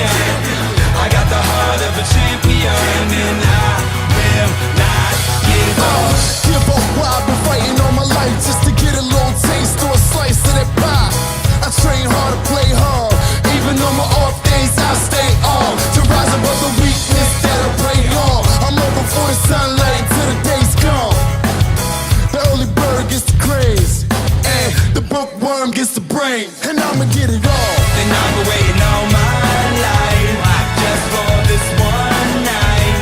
champion. I got the heart of a champion, and I will not give up. Give up, why I've been fighting all my life just to get a little taste or a slice of that pie. I train hard to play hard, even on my off days I stay on, to rise above the weakness that I prey on. I'm over for the sunlight till the day's gone. The early bird gets the craze, and the bookworm gets the brain, and I'ma get it all. And I've been waiting all my life, just for this one night,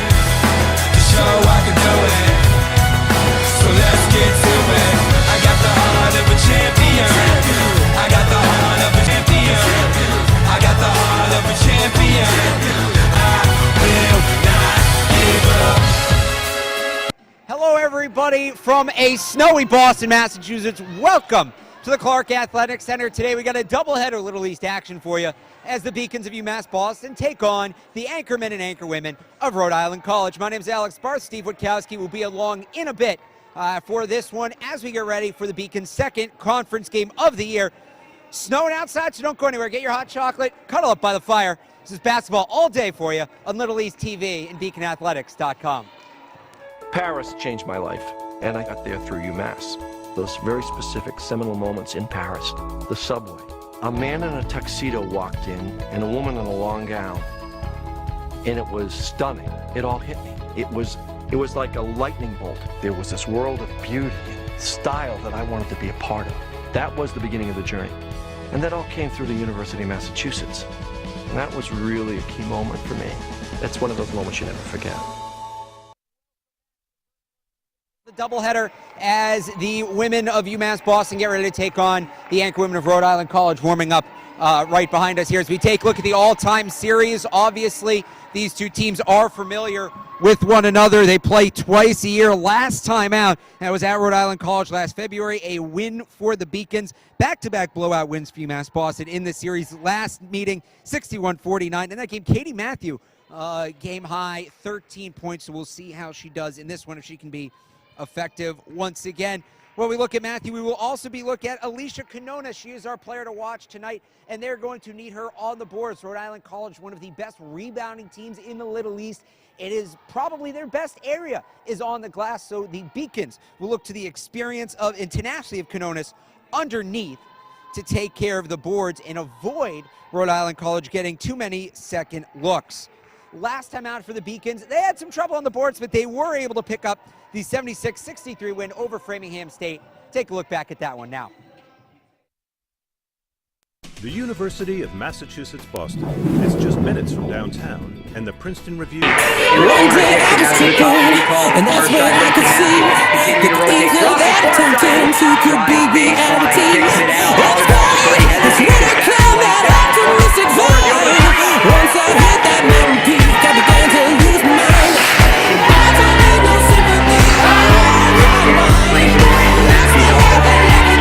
to show I can do it. So let's get to it. I got the heart of a champion. I got the heart of a champion. I got the heart of a champion. I will not give up. Hello, everybody, from a snowy Boston, Massachusetts. Welcome to the Clark Athletic Center. Today we got a doubleheader Little East action for you as the Beacons of UMass Boston take on the anchormen and anchorwomen of Rhode Island College. My name is Alex Barth. Steve Witkowski will be along in a bit for this one as we get ready for the Beacons' second conference game of the year. Snowing outside, so don't go anywhere. Get your hot chocolate, cuddle up by the fire. This is basketball all day for you on Little East TV and BeaconAthletics.com. Paris changed my life, and I got there through UMass. Those very specific seminal moments in Paris, the subway. A man in a tuxedo walked in, and a woman in a long gown, and it was stunning. It all hit me. It was like a lightning bolt. There was this world of beauty and style that I wanted to be a part of. That was the beginning of the journey, and that all came through the University of Massachusetts, and that was really a key moment for me. That's one of those moments you never forget. The doubleheader as the women of UMass Boston get ready to take on the anchor women of Rhode Island College, warming up right behind us here as we take a look at the all-time series. Obviously, these two teams are familiar with one another. They play twice a year. Last time out, that was at Rhode Island College last February, a win for the Beacons. Back-to-back blowout wins for UMass Boston in the series. Last meeting, 61-49. In that game, Katie Matthew, game high, 13 points. So we'll see how she does in this one, if she can be effective once again. When we look at Matthew, we will also be looking at Alicia Canona. She is our player to watch tonight, and they're going to need her on the boards. Rhode Island College, one of the best rebounding teams in the Little East. It is probably their best area is on the glass, so the Beacons will look to the experience of and tenacity of Canonas underneath to take care of the boards and avoid Rhode Island College getting too many second looks. Last time out for the Beacons, they had some trouble on the boards, but they were able to pick up the 76-63 win over Framingham State. Take a look back at that one now. The University of Massachusetts Boston is just minutes from downtown, and the Princeton Review. One day I was tripping, and that's when I could see the eagle that turned into could be reality. Let's go! This little cloud, that optimistic vibe. Once I hit that mountain peak, I began to lose my mind. I don't need no sympathy. I don't need my mind. That's my life, that liberty.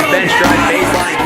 Bench drive baseline.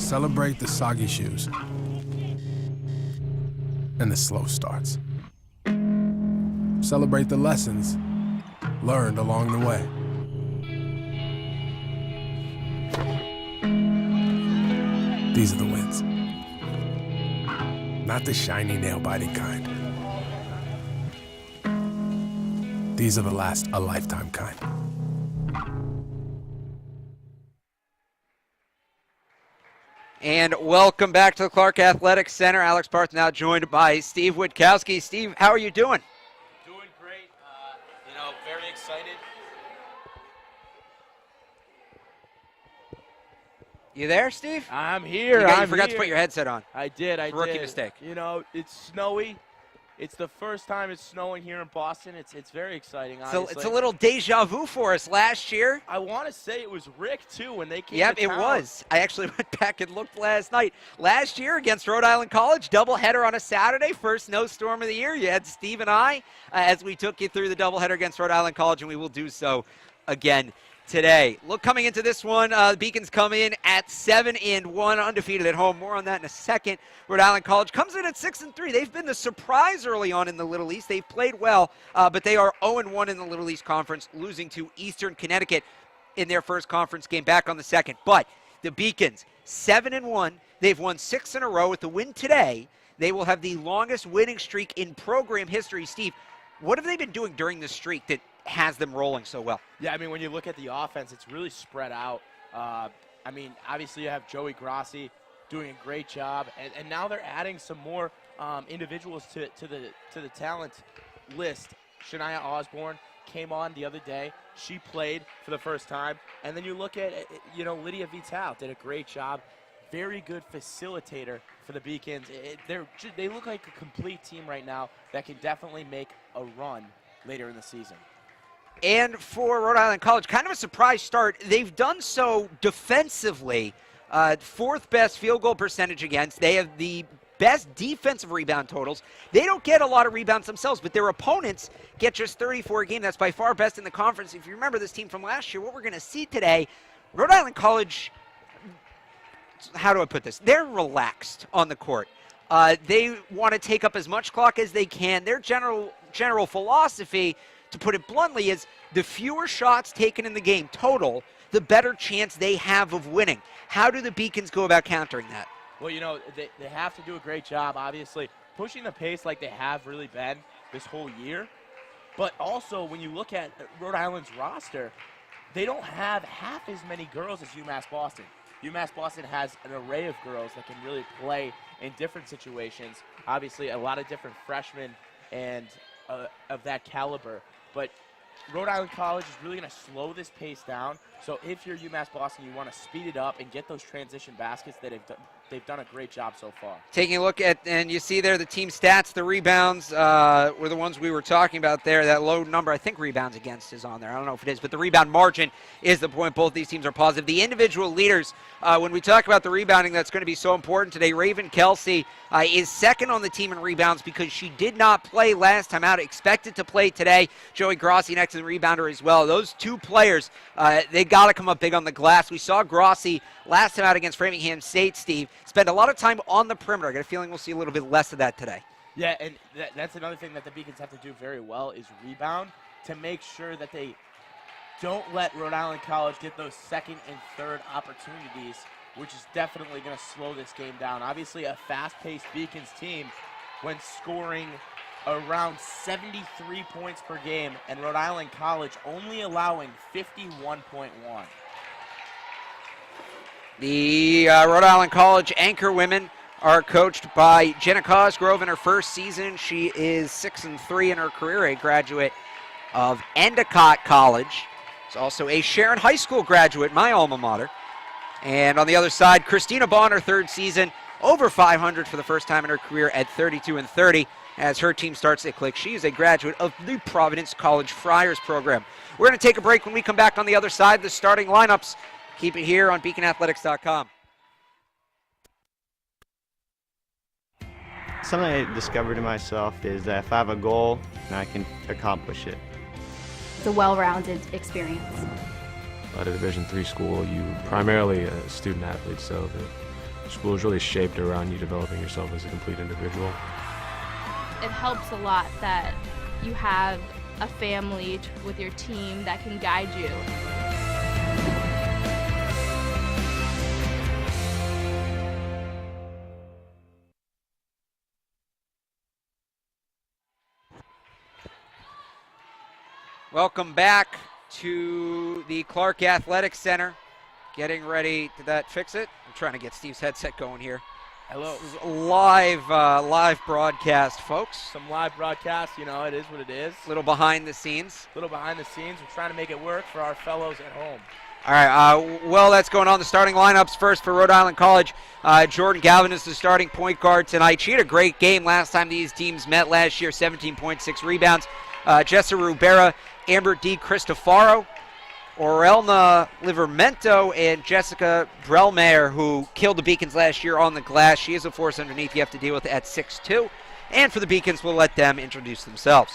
Celebrate the soggy shoes and the slow starts. Celebrate the lessons learned along the way. These are the wins. Not the shiny nail-biting kind. These are the last a lifetime kind. And welcome back to the Clark Athletic Center. Alex Barth now joined by Steve Witkowski. Steve, how are you doing? Doing great. Very excited. You there, Steve? I'm here. You forgot to put your headset on. I did. Rookie mistake. It's snowy. It's the first time it's snowing here in Boston. It's very exciting. So it's a little deja vu for us. Last year, I want to say it was Rick too when they came. Yep, to it town. was. I actually went back and looked last night. Last year against Rhode Island College, doubleheader on a Saturday, first snowstorm of the year. You had Steve and I as we took you through the doubleheader against Rhode Island College, and we will do so again today. Look, coming into this one, the Beacons come in at 7-1, undefeated at home. More on that in a second. Rhode Island College comes in at 6-3. They've been the surprise early on in the Little East. They've played well, but they are 0-1 in the Little East Conference, losing to Eastern Connecticut in their first conference game, back on the second. But the Beacons, 7-1. They've won 6 in a row. With the win today, they will have the longest winning streak in program history. Steve, what have they been doing during this streak that has them rolling so well? Yeah, I mean, when you look at the offense, it's really spread out. Obviously you have Joey Grassi doing a great job, and now they're adding some more individuals to the talent list. Shania Osborne came on the other day. She played for the first time. And then you look at, Lydia Vital did a great job. Very good facilitator for the Beacons. They look like a complete team right now that can definitely make a run later in the season. And for Rhode Island College, kind of a surprise start. They've done so defensively. Fourth best field goal percentage against. They have the best defensive rebound totals. They don't get a lot of rebounds themselves, but their opponents get just 34 a game. That's by far best in the conference. If you remember this team from last year, what we're going to see today, Rhode Island College, how do I put this? They're relaxed on the court. They want to take up as much clock as they can. Their general philosophy, to put it bluntly, is the fewer shots taken in the game total, the better chance they have of winning. How do the Beacons go about countering that? Well, they have to do a great job, obviously, pushing the pace like they have really been this whole year. But also, when you look at Rhode Island's roster, they don't have half as many girls as UMass Boston. UMass Boston has an array of girls that can really play in different situations. Obviously, a lot of different freshmen and of that caliber. But Rhode Island College is really going to slow this pace down. So if you're UMass Boston, you want to speed it up and get those transition baskets that they've done a great job so far. Taking a look at, and you see there the team stats, the rebounds were the ones we were talking about there. That low number, I think rebounds against is on there. I don't know if it is, but the rebound margin is the point. Both these teams are positive. The individual leaders, when we talk about the rebounding, that's going to be so important today. Raven Kelsey is second on the team in rebounds because she did not play last time out. Expected to play today. Joey Grassi next to the rebounder as well. Those two players, they got to come up big on the glass. We saw Grassi last time out against Framingham State, Steve, spend a lot of time on the perimeter. I got a feeling we'll see a little bit less of that today. Yeah, and that's another thing that the Beacons have to do very well is rebound to make sure that they don't let Rhode Island College get those second and third opportunities, which is definitely going to slow this game down. Obviously, a fast-paced Beacons team when scoring around 73 points per game, and Rhode Island College only allowing 51.1. The Rhode Island College anchor women are coached by Jenna Cosgrove in her first season. She is 6-3 in her career, a graduate of Endicott College. She's also a Sharon High School graduate, my alma mater. And on the other side, Christina Bond, her third season, over 500 for the first time in her career at 32-30 as her team starts to click. She is a graduate of the Providence College Friars program. We're going to take a break. When we come back on the other side, the starting lineups. Keep it here on BeaconAthletics.com. Something I discovered in myself is that if I have a goal, then I can accomplish it. It's a well-rounded experience. At a Division III school, you primarily a student athlete, so School is really shaped around you developing yourself as a complete individual. It helps a lot that you have a family with your team that can guide you. Welcome back to the Clark Athletic Center. Getting ready. Did that fix it? I'm trying to get Steve's headset going here. Hello. This is a live broadcast, folks. Some live broadcast, you know, it is what it is. A little behind the scenes. A little behind the scenes. We're trying to make it work for our fellows at home. All right, well, that's going on. The starting lineups first for Rhode Island College. Jordan Galvin is the starting point guard tonight. She had a great game last time these teams met last year, 17.6 rebounds. Jessa Rubera, Amber D. Cristofaro, Orelna Livermento, and Jessica Brelmayer, who killed the Beacons last year on the glass. She is a force underneath you have to deal with at 6'2". And for the Beacons, we'll let them introduce themselves.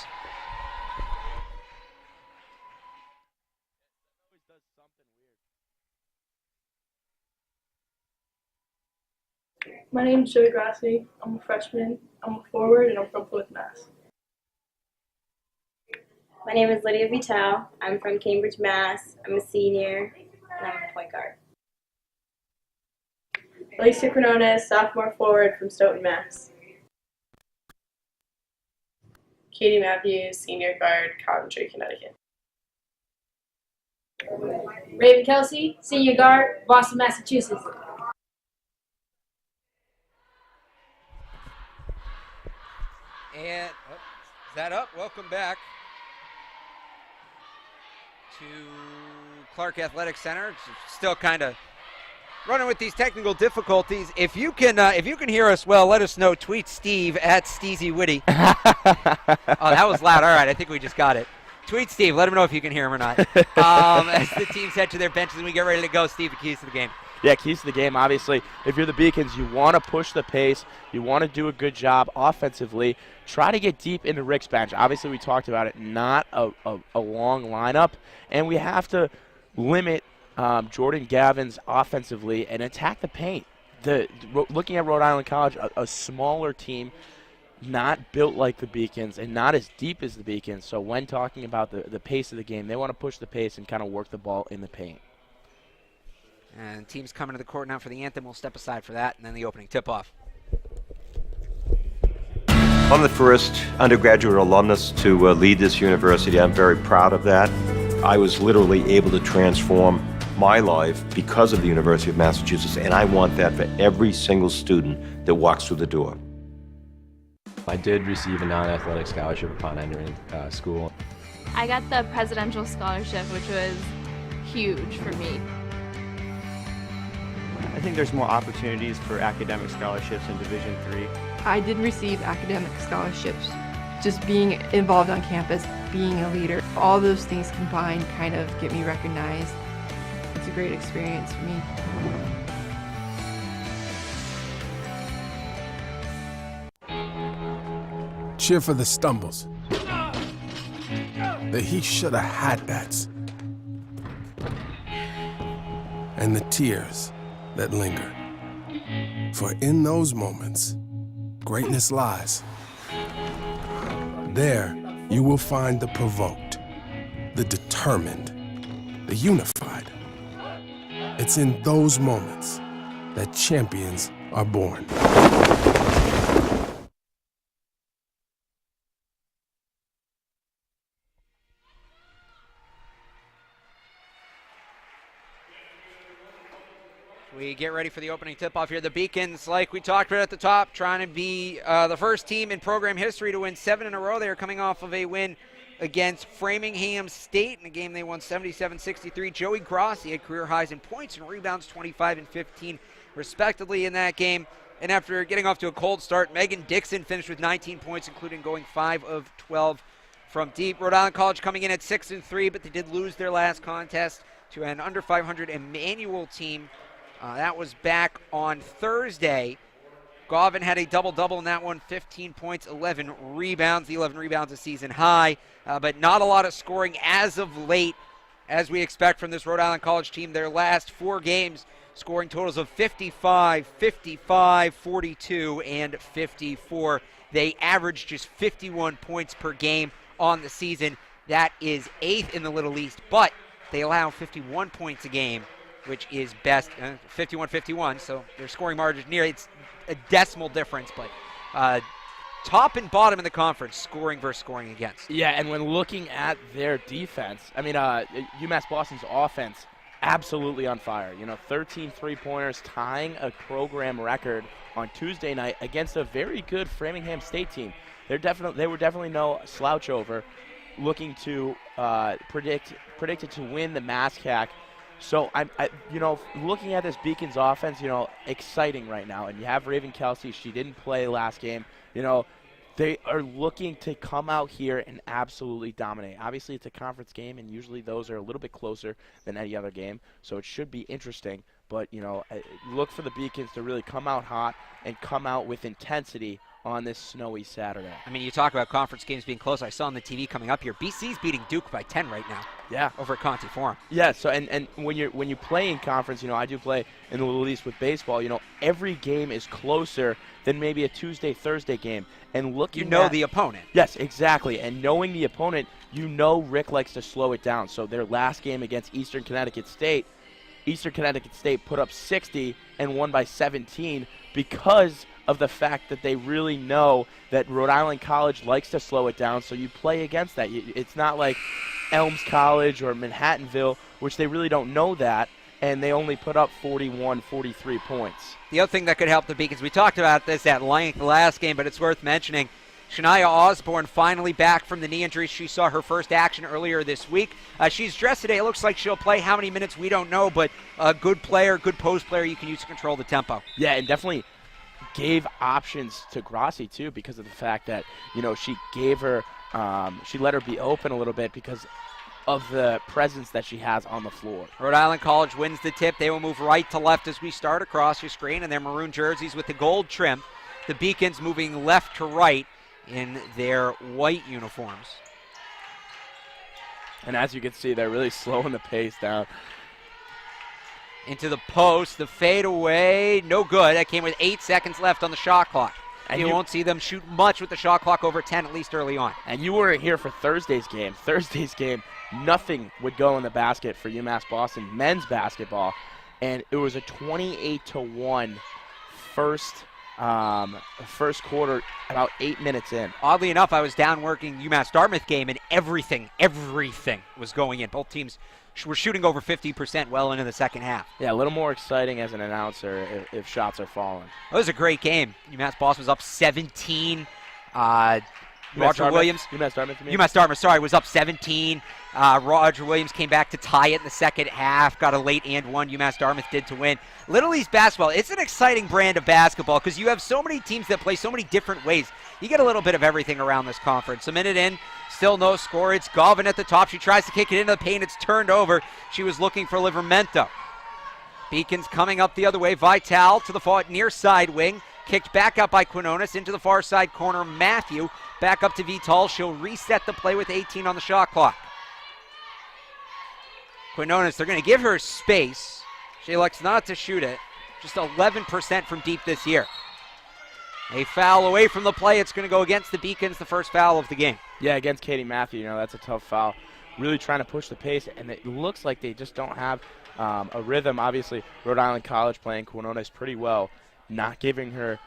My name is Joey Grassi. I'm a freshman. I'm a forward, and I'm from Plymouth, Mass. My name is Lydia Vital. I'm from Cambridge, Mass. I'm a senior, and I'm a point guard. Alicia Quinones, sophomore forward from Stoughton, Mass. Katie Matthews, senior guard, Coventry, Connecticut. Raven Kelsey, senior guard, Boston, Massachusetts. And is that up? Welcome back to Clark Athletic Center. It's still kind of running with these technical difficulties. If you can hear us well, let us know. Tweet Steve at Steezy Witty. Oh, that was loud. All right, I think we just got it. Tweet Steve. Let him know if you can hear him or not. As the teams head to their benches and we get ready to go, Steve, the keys to the game. Yeah, keys to the game, obviously. If you're the Beacons, you want to push the pace. You want to do a good job offensively. Try to get deep into Rick's bench. Obviously, we talked about it, not a long lineup. And we have to limit Jordan Gavin's offensively and attack the paint. Looking at Rhode Island College, a smaller team, not built like the Beacons and not as deep as the Beacons. So when talking about the pace of the game, they want to push the pace and kind of work the ball in the paint. And teams coming to the court now for the anthem. We'll step aside for that, and then the opening tip-off. I'm the first undergraduate alumnus to lead this university. I'm very proud of that. I was literally able to transform my life because of the University of Massachusetts, and I want that for every single student that walks through the door. I did receive a non-athletic scholarship upon entering school. I got the presidential scholarship, which was huge for me. I think there's more opportunities for academic scholarships in Division III. I did receive academic scholarships. Just being involved on campus, being a leader, all those things combined kind of get me recognized. It's a great experience for me. Cheer for the stumbles. The he shoulda had that's. And the tears that linger. For in those moments, greatness lies. There, you will find the provoked, the determined, the unified. It's in those moments that champions are born. We get ready for the opening tip-off here. The Beacons, like we talked about at the top, trying to be the first team in program history to win 7 in a row. They are coming off of a win against Framingham State in a game they won 77-63. Joey Grassi had career highs in points and rebounds, 25 and 15 respectively in that game. And after getting off to a cold start, Megan Dixon finished with 19 points, including going 5 of 12 from deep. Rhode Island College coming in at 6-3, but they did lose their last contest to an under 500 Emmanuel team. That was back on Thursday. Gauvin had a double-double in that one, 15 points, 11 rebounds. The 11 rebounds a season high, but not a lot of scoring as of late, as we expect from this Rhode Island College team. Their last 4 games Scoring totals of 55, 55, 42, and 54. They average just 51 points per game on the season. That is 8th in the Little East, but they allow 51 points a game, which is best, 51-51, so their scoring margin is near, it's a decimal difference, but top and bottom in the conference, scoring versus scoring against. Yeah, and when looking at their defense, I mean, UMass Boston's offense, absolutely on fire. 13 three-pointers, tying a program record on Tuesday night against a very good Framingham State team. They were definitely no slouch over, looking to predicted to win the MASCAC. So looking at this Beacons offense, exciting right now. And you have Raven Kelsey. She didn't play last game. They are looking to come out here and absolutely dominate. Obviously, it's a conference game, and usually those are a little bit closer than any other game. So it should be interesting. But, look for the Beacons to really come out hot and come out with intensity on this snowy Saturday. I mean, you talk about conference games being close. I saw on the TV coming up here, BC's beating Duke by 10 right now. Yeah. Over at Conti Forum. Yeah, so and when you play in conference, I do play in the Little East with baseball, every game is closer than maybe a Tuesday, Thursday game. And looking at the opponent. Yes, exactly. And knowing the opponent, Rick likes to slow it down. So their last game against Eastern Connecticut State put up 60 and won by 17 because of the fact that they really know that Rhode Island College likes to slow it down, so you play against that. It's not like Elms College or Manhattanville, which they really don't know that, and they only put up 41, 43 points. The other thing that could help the Beacons, we talked about this at length last game, but it's worth mentioning, Shania Osborne finally back from the knee injury. She saw her first action earlier this week. She's dressed today. It looks like she'll play. How many minutes, we don't know, but a good player, good post player you can use to control the tempo. Yeah, and definitely gave options to Grassi too, because of the fact that she gave her she let her be open a little bit because of the presence that she has on the floor. Rhode Island College wins the tip. They will move right to left as we start across your screen in their maroon jerseys with the gold trim. The Beacons moving left to right in their white uniforms. And as you can see, they're really slowing the pace down. Into the post, the fadeaway, no good. That came with 8 seconds left on the shot clock. And you won't see them shoot much with the shot clock over 10, at least early on. And you weren't here for Thursday's game. Thursday's game, nothing would go in the basket for UMass Boston men's basketball. And it was a 28-1 first quarter, about 8 minutes in. Oddly enough, I was down working UMass Dartmouth game, and everything was going in. Both teams were shooting over 50% well into the second half. Yeah, a little more exciting as an announcer if shots are falling. It was a great game. UMass Boston was up 17. Roger Williams. UMass Dartmouth, UMass Dartmouth, sorry, was up 17. Roger Williams came back to tie it in the second half. Got a late and one. UMass Dartmouth did to win. Little East basketball, it's an exciting brand of basketball because you have so many teams that play so many different ways. You get a little bit of everything around this conference. A minute in, still no score. It's Govan at the top. She tries to kick it into the paint. It's turned over. She was looking for Livermento. Beacons coming up the other way. Vital to the far near side wing. Kicked back up by Quinones into the far side corner. Matthew back up to Vital. She'll reset the play with 18 on the shot clock. Quinones, they're going to give her space. She elects not to shoot it. Just 11% from deep this year. A foul away from the play. It's going to go against the Beacons, the first foul of the game. Yeah, against Katie Matthew, that's a tough foul. Really trying to push the pace, and it looks like they just don't have a rhythm. Obviously, Rhode Island College playing Quinones pretty well, not giving her,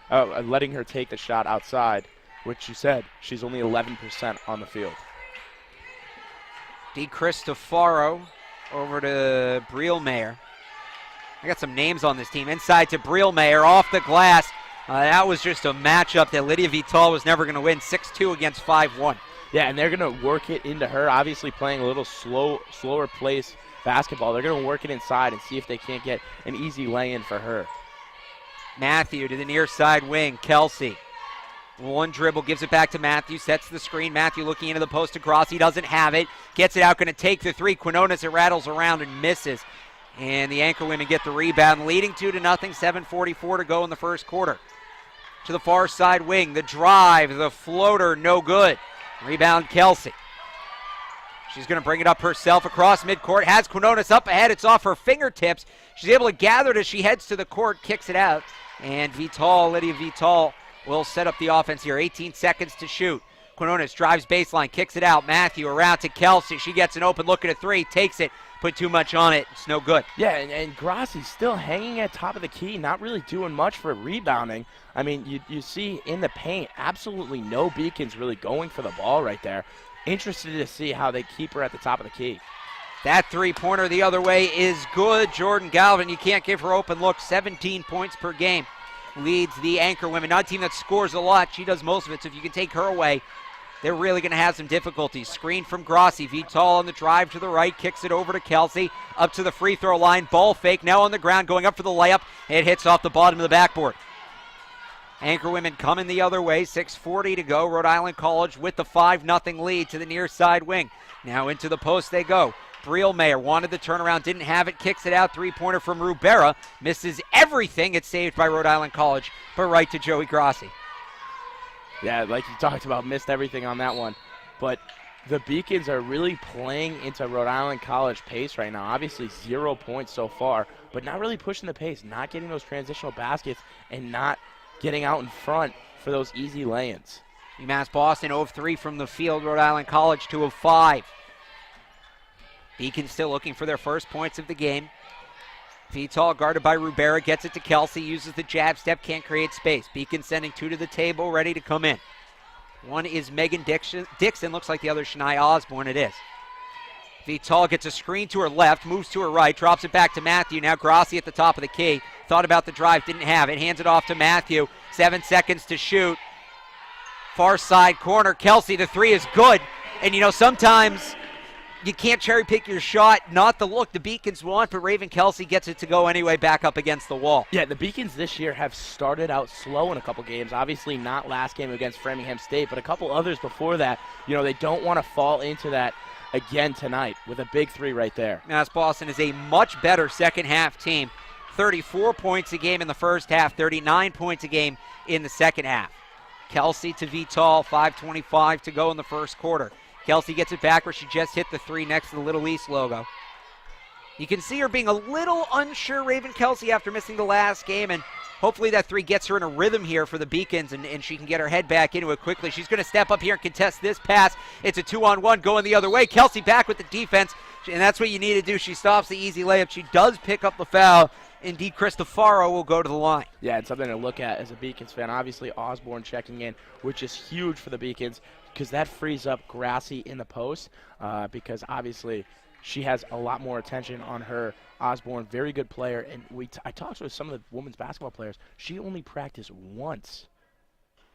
letting her take the shot outside, which you said, she's only 11% on the field. Di Cristofaro over to Brielmayer. I got some names on this team. Inside to Brielmayer, off the glass. That was just a matchup that Lydia Vital was never going to win. 6-2 against 5-1. Yeah, and they're going to work it into her, obviously playing a little slower pace basketball. They're going to work it inside and see if they can't get an easy lay-in for her. Matthew to the near side wing. Kelsey. One dribble, gives it back to Matthew, sets the screen. Matthew looking into the post to Grassi, doesn't have it. Gets it out, going to take the three. Quinones, it rattles around and misses. And the Anchor women get the rebound, leading 2-0, 7:44 to go in the first quarter. To the far side wing, the drive, the floater, no good. Rebound Kelsey. She's going to bring it up herself across midcourt. Has Quinones up ahead. It's off her fingertips. She's able to gather it as she heads to the court, kicks it out. And Lydia Vital will set up the offense here. 18 seconds to shoot. Quinones drives baseline, kicks it out. Matthew around to Kelsey. She gets an open look at a three, takes it, put too much on it. It's no good. Yeah, and Grassi still hanging at top of the key, not really doing much for rebounding. I mean, you see in the paint, absolutely no Beacons really going for the ball right there. Interested to see how they keep her at the top of the key. That three-pointer the other way is good. Jordan Galvin, you can't give her open look. 17 points per game. Leads the Anchor Women. Not a team that scores a lot. She does most of it, so if you can take her away, they're really going to have some difficulties. Screen from Grassi. Vital on the drive to the right. Kicks it over to Kelsey. Up to the free throw line. Ball fake. Now on the ground. Going up for the layup. It hits off the bottom of the backboard. Anchor Women coming the other way. 6:40 to go. Rhode Island College with the 5-0 lead to the near side wing. Now into the post they go. Brielmayer wanted the turnaround, didn't have it, kicks it out. Three-pointer from Rubera. Misses everything. It's saved by Rhode Island College, but right to Joey Grassi. Yeah, like you talked about, missed everything on that one. But the Beacons are really playing into Rhode Island College pace right now. Obviously 0 points so far, but not really pushing the pace, not getting those transitional baskets, and not getting out in front for those easy lay-ins. UMass Boston 0 of 3 from the field. Rhode Island College 2 of 5. Beacons still looking for their first points of the game. Vital guarded by Rubera, gets it to Kelsey, uses the jab step, can't create space. Beacons sending 2 to the table, ready to come in. One is Megan Dixon, looks like the other Shania Osborne, it is. Vital gets a screen to her left, moves to her right, drops it back to Matthew. Now Grassi at the top of the key. Thought about the drive, didn't have it. Hands it off to Matthew. 7 seconds to shoot. Far side corner. Kelsey, the three is good. And you know, sometimes you can't cherry pick your shot. Not the look the Beacons want, but Raven Kelsey gets it to go anyway, back up against the wall. Yeah, the Beacons this year have started out slow in a couple games. Obviously not last game against Framingham State, but a couple others before that. You know, they don't want to fall into that again tonight with a big three right there. UMass Boston is a much better second half team. 34 points a game in the first half, 39 points a game in the second half. Kelsey to Vital, 5:25 to go in the first quarter. Kelsey gets it back where she just hit the three next to the Little East logo. You can see her being a little unsure, Raven Kelsey, after missing the last game, and hopefully that three gets her in a rhythm here for the Beacons, and she can get her head back into it quickly. She's going to step up here and contest this pass. It's a 2-on-1 going the other way. Kelsey back with the defense, and that's what you need to do. She stops the easy layup. She does pick up the foul, and Di Cristofaro will go to the line. Yeah, it's something to look at as a Beacons fan. Obviously, Osborne checking in, which is huge for the Beacons, because that frees up Grassi in the post, because obviously she has a lot more attention on her. Osborne, very good player, and I talked to some of the women's basketball players. She only practiced once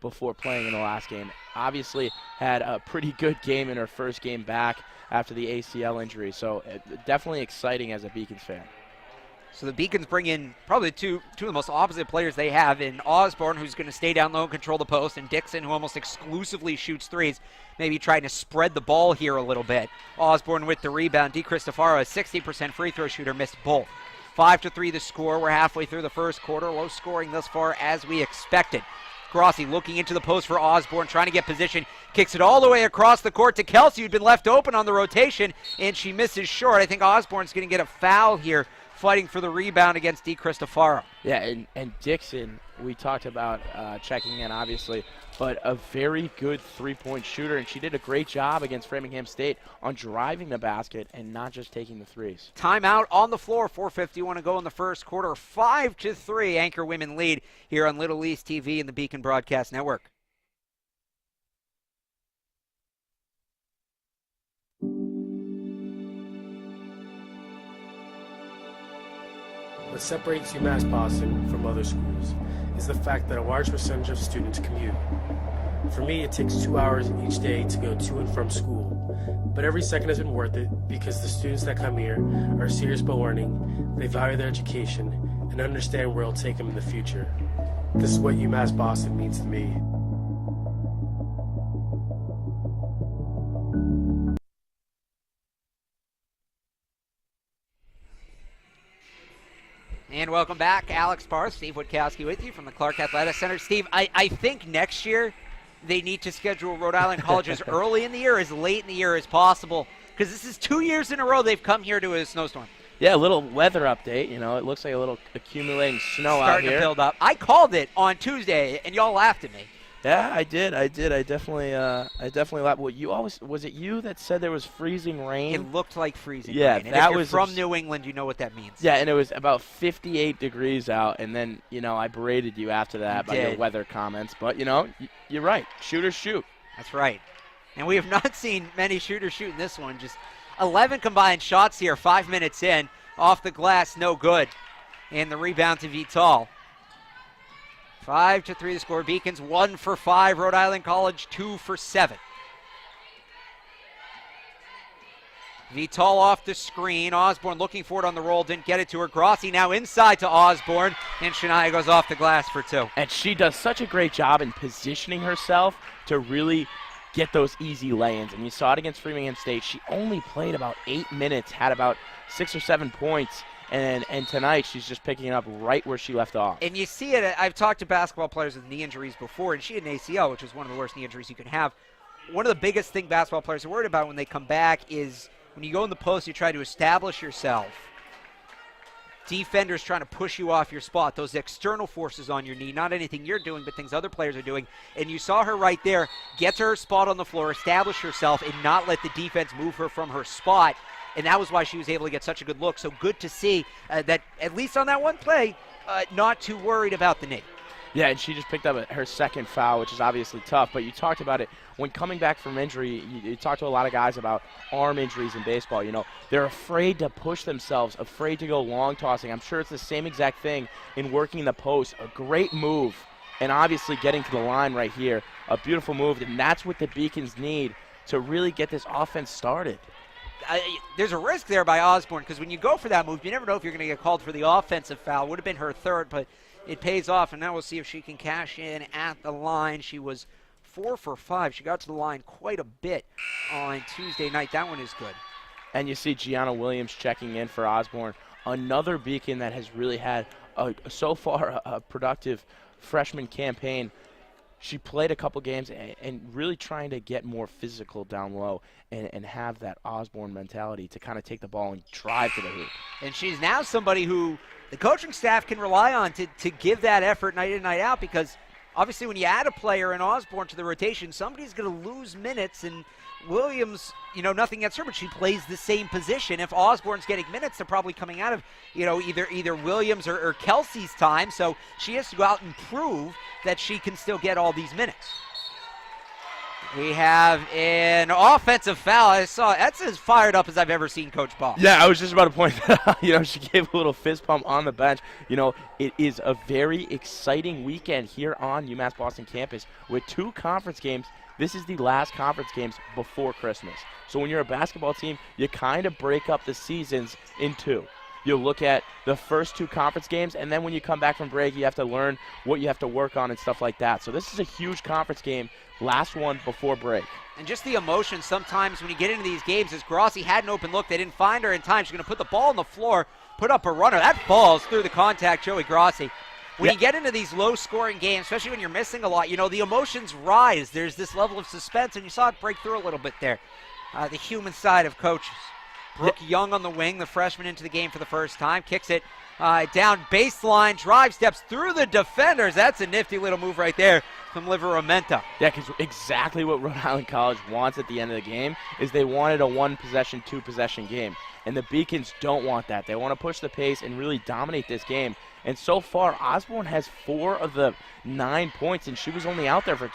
before playing in the last game. Obviously had a pretty good game in her first game back after the ACL injury, so definitely exciting as a Beacons fan. So the Beacons bring in probably two of the most opposite players they have in Osborne, who's going to stay down low and control the post, and Dixon, who almost exclusively shoots threes, maybe trying to spread the ball here a little bit. Osborne with the rebound. Di Cristofaro, a 60% free throw shooter, missed both. 5-3 the score. We're halfway through the first quarter. Low scoring thus far as we expected. Grassi looking into the post for Osborne, trying to get position. Kicks it all the way across the court to Kelsey, who'd been left open on the rotation, and she misses short. I think Osborne's going to get a foul here, fighting for the rebound against Di Cristofaro. Yeah, and Dixon, we talked about checking in, obviously, but a very good three-point shooter, and she did a great job against Framingham State on driving the basket and not just taking the threes. Timeout on the floor, 4:51 to go in the first quarter. 5-3, Anchor Women lead here on Little East TV and the Beacon Broadcast Network. What separates UMass Boston from other schools is the fact that a large percentage of students commute. For me, it takes 2 hours each day to go to and from school, but every second has been worth it because the students that come here are serious about learning, they value their education, and understand where it'll take them in the future. This is what UMass Boston means to me. And welcome back. Alex Parr, Steve Witkowski with you from the Clark Athletic Center. Steve, I think next year they need to schedule Rhode Island College as early in the year, as late in the year as possible, because this is 2 years in a row they've come here to a snowstorm. Yeah, a little weather update. You know, it looks like a little accumulating snow out Starting here. to build up. I called it on Tuesday, and y'all laughed at me. Yeah, I did. I definitely laughed. Well, was it you that said there was freezing rain? It looked like freezing Yeah, rain. And that if you're was from New England, you know what that means. Yeah, and it was about 58 degrees out, and then, I berated you after that by your weather comments. But, you're right. Shooters shoot. That's right. And we have not seen many shooters shoot in this one. Just 11 combined shots here, 5 minutes in. Off the glass, no good. And the rebound to Vital. 5-3 the score. Beacons 1 for 5. Rhode Island College 2 for 7. Vital off the screen. Osborne looking for it on the roll. Didn't get it to her. Grossi now inside to Osborne. And Shania goes off the glass for 2. And she does such a great job in positioning herself to really get those easy lay-ins. And you saw it against Framingham State. She only played about 8 minutes, had about 6 or 7 points. And tonight she's just picking it up right where she left off. And you see it. I've talked to basketball players with knee injuries before, and she had an ACL, which is one of the worst knee injuries you can have. One of the biggest things basketball players are worried about when they come back is when you go in the post, you try to establish yourself. Defenders trying to push you off your spot. Those external forces on your knee, not anything you're doing, but things other players are doing. And you saw her right there get to her spot on the floor, establish herself, and not let the defense move her from her spot. And that was why she was able to get such a good look. So good to see that, at least on that one play, not too worried about the knee. Yeah, and she just picked up her second foul, which is obviously tough. But you talked about it. When coming back from injury, you talk to a lot of guys about arm injuries in baseball. They're afraid to push themselves, afraid to go long tossing. I'm sure it's the same exact thing in working the post. A great move, and obviously getting to the line right here. A beautiful move, and that's what the Beacons need to really get this offense started. There's a risk there by Osborne because when you go for that move, you never know if you're going to get called for the offensive foul. Would have been her third, but it pays off, and now we'll see if she can cash in at the line. She was 4 for 5. She got to the line quite a bit on Tuesday night. That one is good. And you see Gianna Williams checking in for Osborne. Another Beacon that has really had, so far, a productive freshman campaign. She played a couple games and really trying to get more physical down low and have that Osborne mentality to kind of take the ball and drive to the hoop. And she's now somebody who the coaching staff can rely on to give that effort night in, night out, because obviously when you add a player in Osborne to the rotation, somebody's going to lose minutes, and Williams, nothing against her, but she plays the same position. If Osborne's getting minutes, they're probably coming out of, either Williams or Kelsey's time, so she has to go out and prove that she can still get all these minutes. We have an offensive foul. I saw that's as fired up as I've ever seen Coach Ball. Yeah, I was just about to point that out. She gave a little fist pump on the bench. It is a very exciting weekend here on UMass Boston campus with 2 conference games. This is the last conference games before Christmas. So when you're a basketball team, you kind of break up the seasons in 2. You look at the first 2 conference games, and then when you come back from break, you have to learn what you have to work on and stuff like that. So this is a huge conference game, last one before break. And just the emotion sometimes when you get into these games, as Grossi had an open look, they didn't find her in time. She's going to put the ball on the floor, put up a runner. That falls through the contact, Joey Grossi. When you get into these low-scoring games, especially when you're missing a lot, the emotions rise. There's this level of suspense, and you saw it break through a little bit there. The human side of coaches. Brooke Young on the wing, the freshman into the game for the first time. Kicks it down baseline, drive steps through the defenders. That's a nifty little move right there from Liveramenta. Yeah, because exactly what Rhode Island College wants at the end of the game is they wanted a 1-possession, 2-possession game. And the Beacons don't want that. They want to push the pace and really dominate this game. And so far, Osborne has 4 of the 9 points, and she was only out there for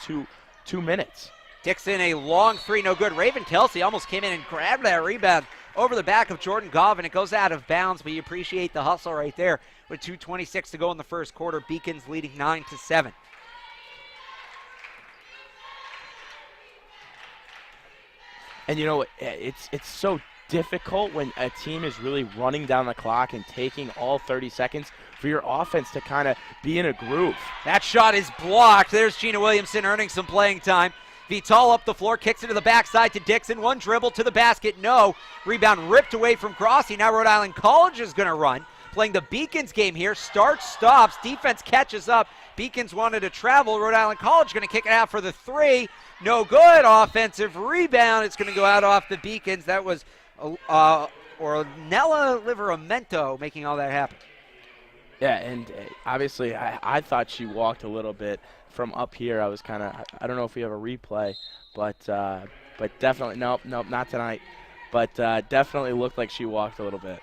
two minutes. Dixon, a long 3, no good. Raven Kelsey almost came in and grabbed that rebound over the back of Jordan Govan. It goes out of bounds, but you appreciate the hustle right there. With 2:26 to go in the first quarter, Beacons leading 9-7. And it's so difficult when a team is really running down the clock and taking all 30 seconds for your offense to kind of be in a groove. That shot is blocked. There's Gina Williamson earning some playing time. Vital up the floor, kicks it to the backside to Dixon. One dribble to the basket, no. Rebound ripped away from Grossi. Now Rhode Island College is going to run. playing the Beacons game here. Start, stops, defense catches up. Beacons wanted to travel. Rhode Island College going to kick it out for the 3. No good. Offensive rebound. It's going to go out off the Beacons. That was Ornella Liveramento making all that happen. Yeah, and obviously I thought she walked a little bit from up here. I was kind of, I don't know if we have a replay, but definitely, nope, not tonight. But definitely looked like she walked a little bit.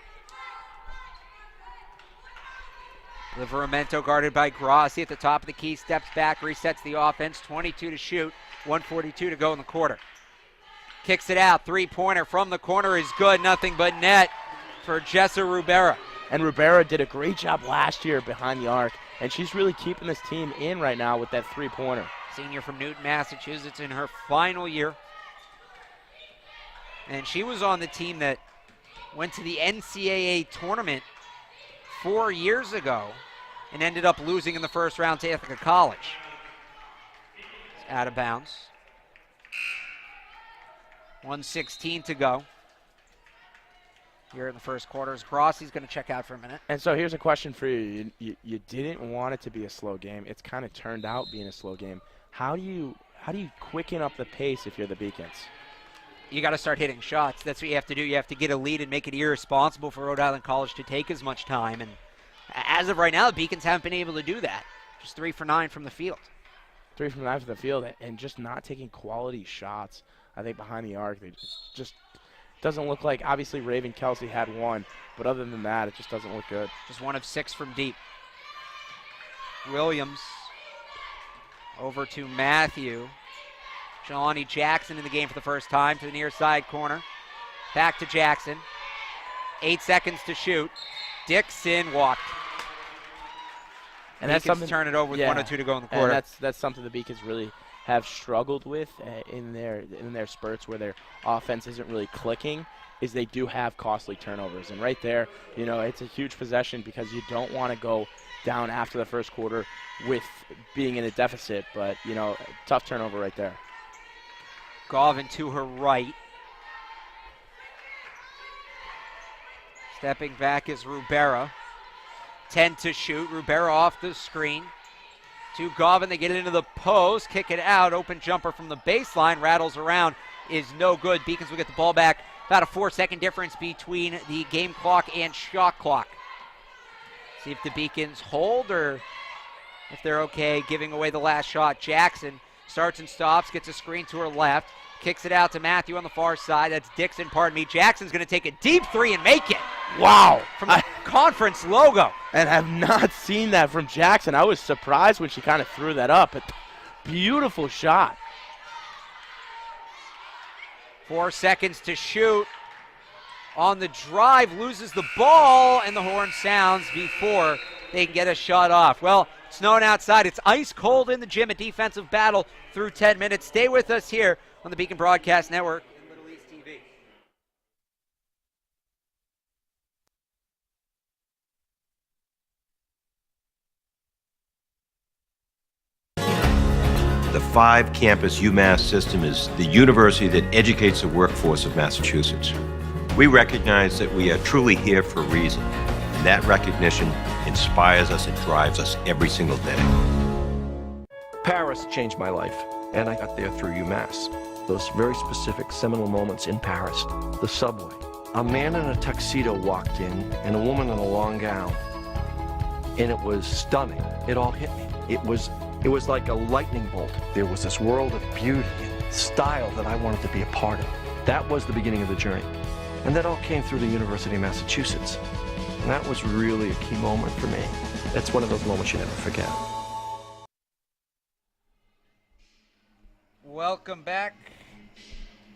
Liveramento guarded by Grossi at the top of the key, steps back, resets the offense, 22 to shoot, 1:42 to go in the quarter. Kicks it out, three-pointer from the corner is good, nothing but net for Jessa Rubera. And Rubera did a great job last year behind the arc, and she's really keeping this team in right now with that three-pointer. Senior from Newton, Massachusetts in her final year. And she was on the team that went to the NCAA tournament 4 years ago and ended up losing in the first round to Ithaca College. It's out of bounds. 1:16 to go here in the first quarter. Grossi's going to check out for a minute. And so here's a question for you. You didn't want it to be a slow game. It's kind of turned out being a slow game. How do you quicken up the pace if you're the Beacons? You got to start hitting shots. That's what you have to do. You have to get a lead and make it irresponsible for Rhode Island College to take as much time. And as of right now, the Beacons haven't been able to do that. Just 3 for 9 from the field. 3 from 9 from the field, and just not taking quality shots, I think, behind the arc. They just doesn't look like, obviously Raven Kelsey had 1, but other than that, it just doesn't look good. Just 1 of 6 from deep. Williams over to Matthew. Jelani Jackson in the game for the first time to the near side corner. Back to Jackson. 8 seconds to shoot. Dixon walked. And that's something. Turn it over with 1:02 to go in the quarter. And that's something the Beacons really have struggled with in their spurts where their offense isn't really clicking. Is they do have costly turnovers, and right there, it's a huge possession because you don't want to go down after the first quarter with being in a deficit. But tough turnover right there. Galvin to her right. Stepping back is Rubera. 10 to shoot. Rubera off the screen. To Galvin. They get it into the post. Kick it out. Open jumper from the baseline. Rattles around. Is no good. Beacons will get the ball back. About a 4-second difference between the game clock and shot clock. See if the Beacons hold or if they're okay giving away the last shot. Jackson starts and stops, gets a screen to her left, kicks it out to Matthew on the far side. That's Dixon, pardon me. Jackson's going to take a deep 3 and make it. Wow. From the conference logo. And have not seen that from Jackson. I was surprised when she kind of threw that up. But beautiful shot. 4 seconds to shoot. On the drive, loses the ball, and the horn sounds before they can get a shot off. Well, snowing outside. It's ice cold in the gym. A defensive battle through 10 minutes. Stay with us here on the Beacon Broadcast Network and Little East TV. The 5-campus UMass system is the university that educates the workforce of Massachusetts. We recognize that we are truly here for a reason, and that recognition inspires us and drives us every single day. Paris changed my life, and I got there through UMass. Those very specific seminal moments in Paris, the subway. A man in a tuxedo walked in, and a woman in a long gown. And it was stunning. It all hit me. It was like a lightning bolt. There was this world of beauty and style that I wanted to be a part of. That was the beginning of the journey. And that all came through the University of Massachusetts. And that was really a key moment for me. That's one of those moments you never forget. Welcome back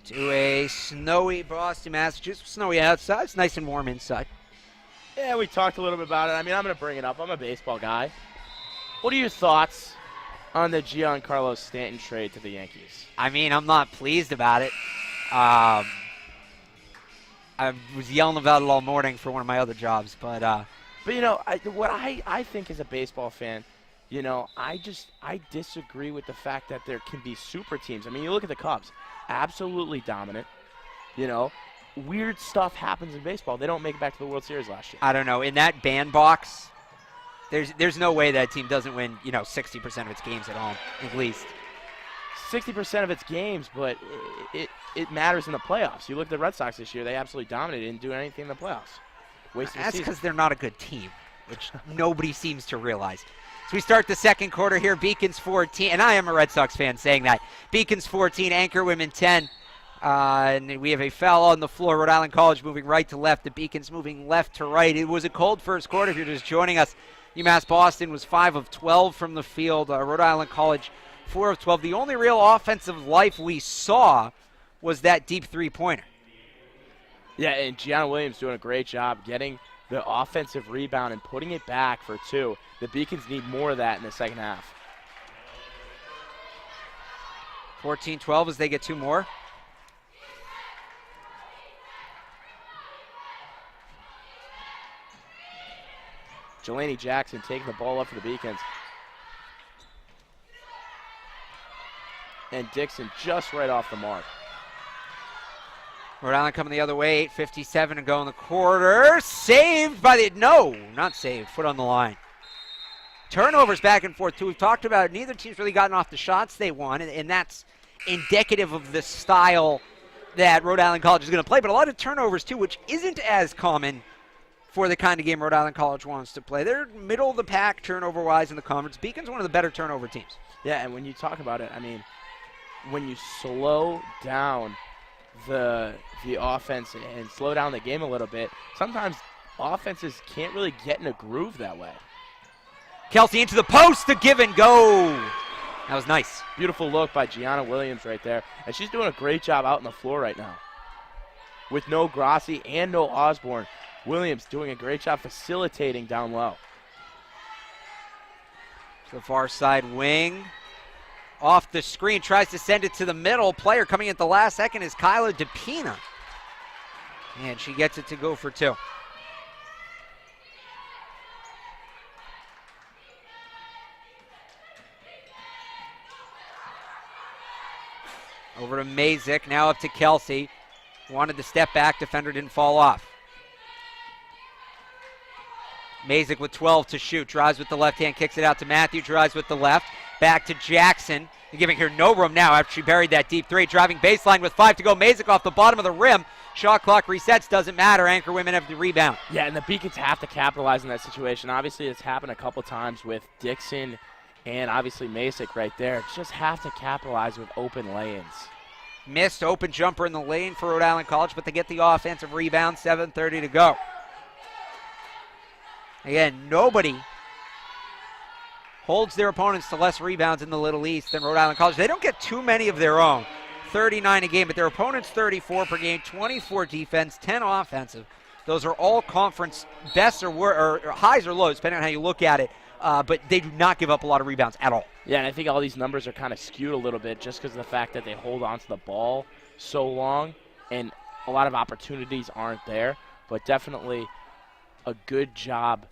to a snowy Boston, Massachusetts. Snowy outside. It's nice and warm inside. Yeah, we talked a little bit about it. I mean, I'm going to bring it up. I'm a baseball guy. What are your thoughts on the Giancarlo Stanton trade to the Yankees? I mean, I'm not pleased about it. I was yelling about it all morning for one of my other jobs, but what I think as a baseball fan, I disagree with the fact that there can be super teams. I mean, you look at the Cubs, absolutely dominant, weird stuff happens in baseball. They don't make it back to the World Series last year. I don't know. In that bandbox, there's no way that team doesn't win, 60% of its games at home, at least. 60% of its games, but it matters in the playoffs. You look at the Red Sox this year, they absolutely dominated, didn't do anything in the playoffs. That's because they're not a good team, which nobody seems to realize. So we start the second quarter here, Beacons 14, and I am a Red Sox fan saying that. Beacons 14, Anchor Women 10. And we have a foul on the floor. Rhode Island College moving right to left. The Beacons moving left to right. It was a cold first quarter if you're just joining us. UMass Boston was 5 of 12 from the field. Rhode Island College 4 of 12. The only real offensive life we saw was that deep three-pointer. Yeah, and Gianna Williams doing a great job getting the offensive rebound and putting it back for 2. The Beacons need more of that in the second half. 14-12 as they get 2 more. Jelani Jackson taking the ball up for the Beacons. And Dixon just right off the mark. Rhode Island coming the other way, 8:57 to go in the quarter. Saved by not saved, foot on the line. Turnovers back and forth, too. We've talked about it. Neither team's really gotten off the shots they want, and that's indicative of the style that Rhode Island College is going to play. But a lot of turnovers, too, which isn't as common for the kind of game Rhode Island College wants to play. They're middle of the pack turnover-wise in the conference. Beacon's one of the better turnover teams. Yeah, and when you talk about it, I mean, when you slow down the offense and slow down the game a little bit, sometimes offenses can't really get in a groove that way. Kelsey into the post to give and go. That was nice. Beautiful look by Gianna Williams right there. And she's doing a great job out on the floor right now. With no Grassi and no Osborne, Williams doing a great job facilitating down low. To the far side wing. Off the screen, tries to send it to the middle. Player coming at the last second is Kyla DePina. And she gets it to go for 2. Over to Mazyck, now up to Kelsey. Wanted to step back, defender didn't fall off. Mazyck with 12 to shoot, drives with the left hand, kicks it out to Matthew, drives with the left. Back to Jackson. They're giving her no room now after she buried that deep 3. Driving baseline with 5 to go. Mazyck off the bottom of the rim. Shot clock resets. Doesn't matter. Anchor women have the rebound. Yeah, and the Beacons have to capitalize on that situation. Obviously, it's happened a couple times with Dixon and obviously Mazyck right there. Just have to capitalize with open lanes. Missed open jumper in the lane for Rhode Island College, but they get the offensive rebound. 7:30 to go. Again, nobody holds their opponents to less rebounds in the Little East than Rhode Island College. They don't get too many of their own, 39 a game, but their opponents 34 per game, 24 defense, 10 offensive. Those are all conference bests or highs or lows, depending on how you look at it, but they do not give up a lot of rebounds at all. Yeah, and I think all these numbers are kind of skewed a little bit just because of the fact that they hold on to the ball so long and a lot of opportunities aren't there, but definitely a good job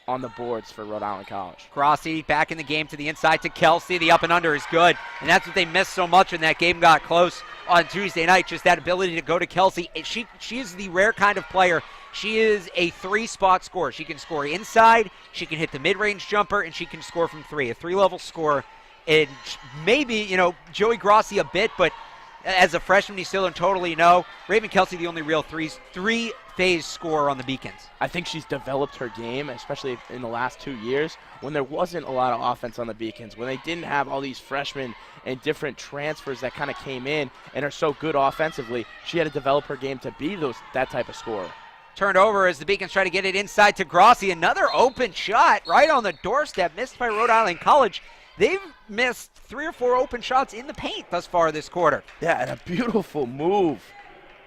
on the boards for Rhode Island College. Grassi back in the game to the inside to Kelsey. The up and under is good. And that's what they missed so much when that game got close on Tuesday night, just that ability to go to Kelsey. She is the rare kind of player. She is a 3-spot scorer. She can score inside, she can hit the mid-range jumper, and she can score from 3. A 3-level scorer. And maybe, Joey Grassi a bit, but as a freshman, you still don't totally know. Raven Kelsey, the only real three-phase scorer on the Beacons. I think she's developed her game, especially in the last 2 years, when there wasn't a lot of offense on the Beacons, when they didn't have all these freshmen and different transfers that kind of came in and are so good offensively. She had to develop her game to be that type of scorer. Turned over as the Beacons try to get it inside to Grassi. Another open shot right on the doorstep, missed by Rhode Island College. They've missed 3 or 4 open shots in the paint thus far this quarter. Yeah, and a beautiful move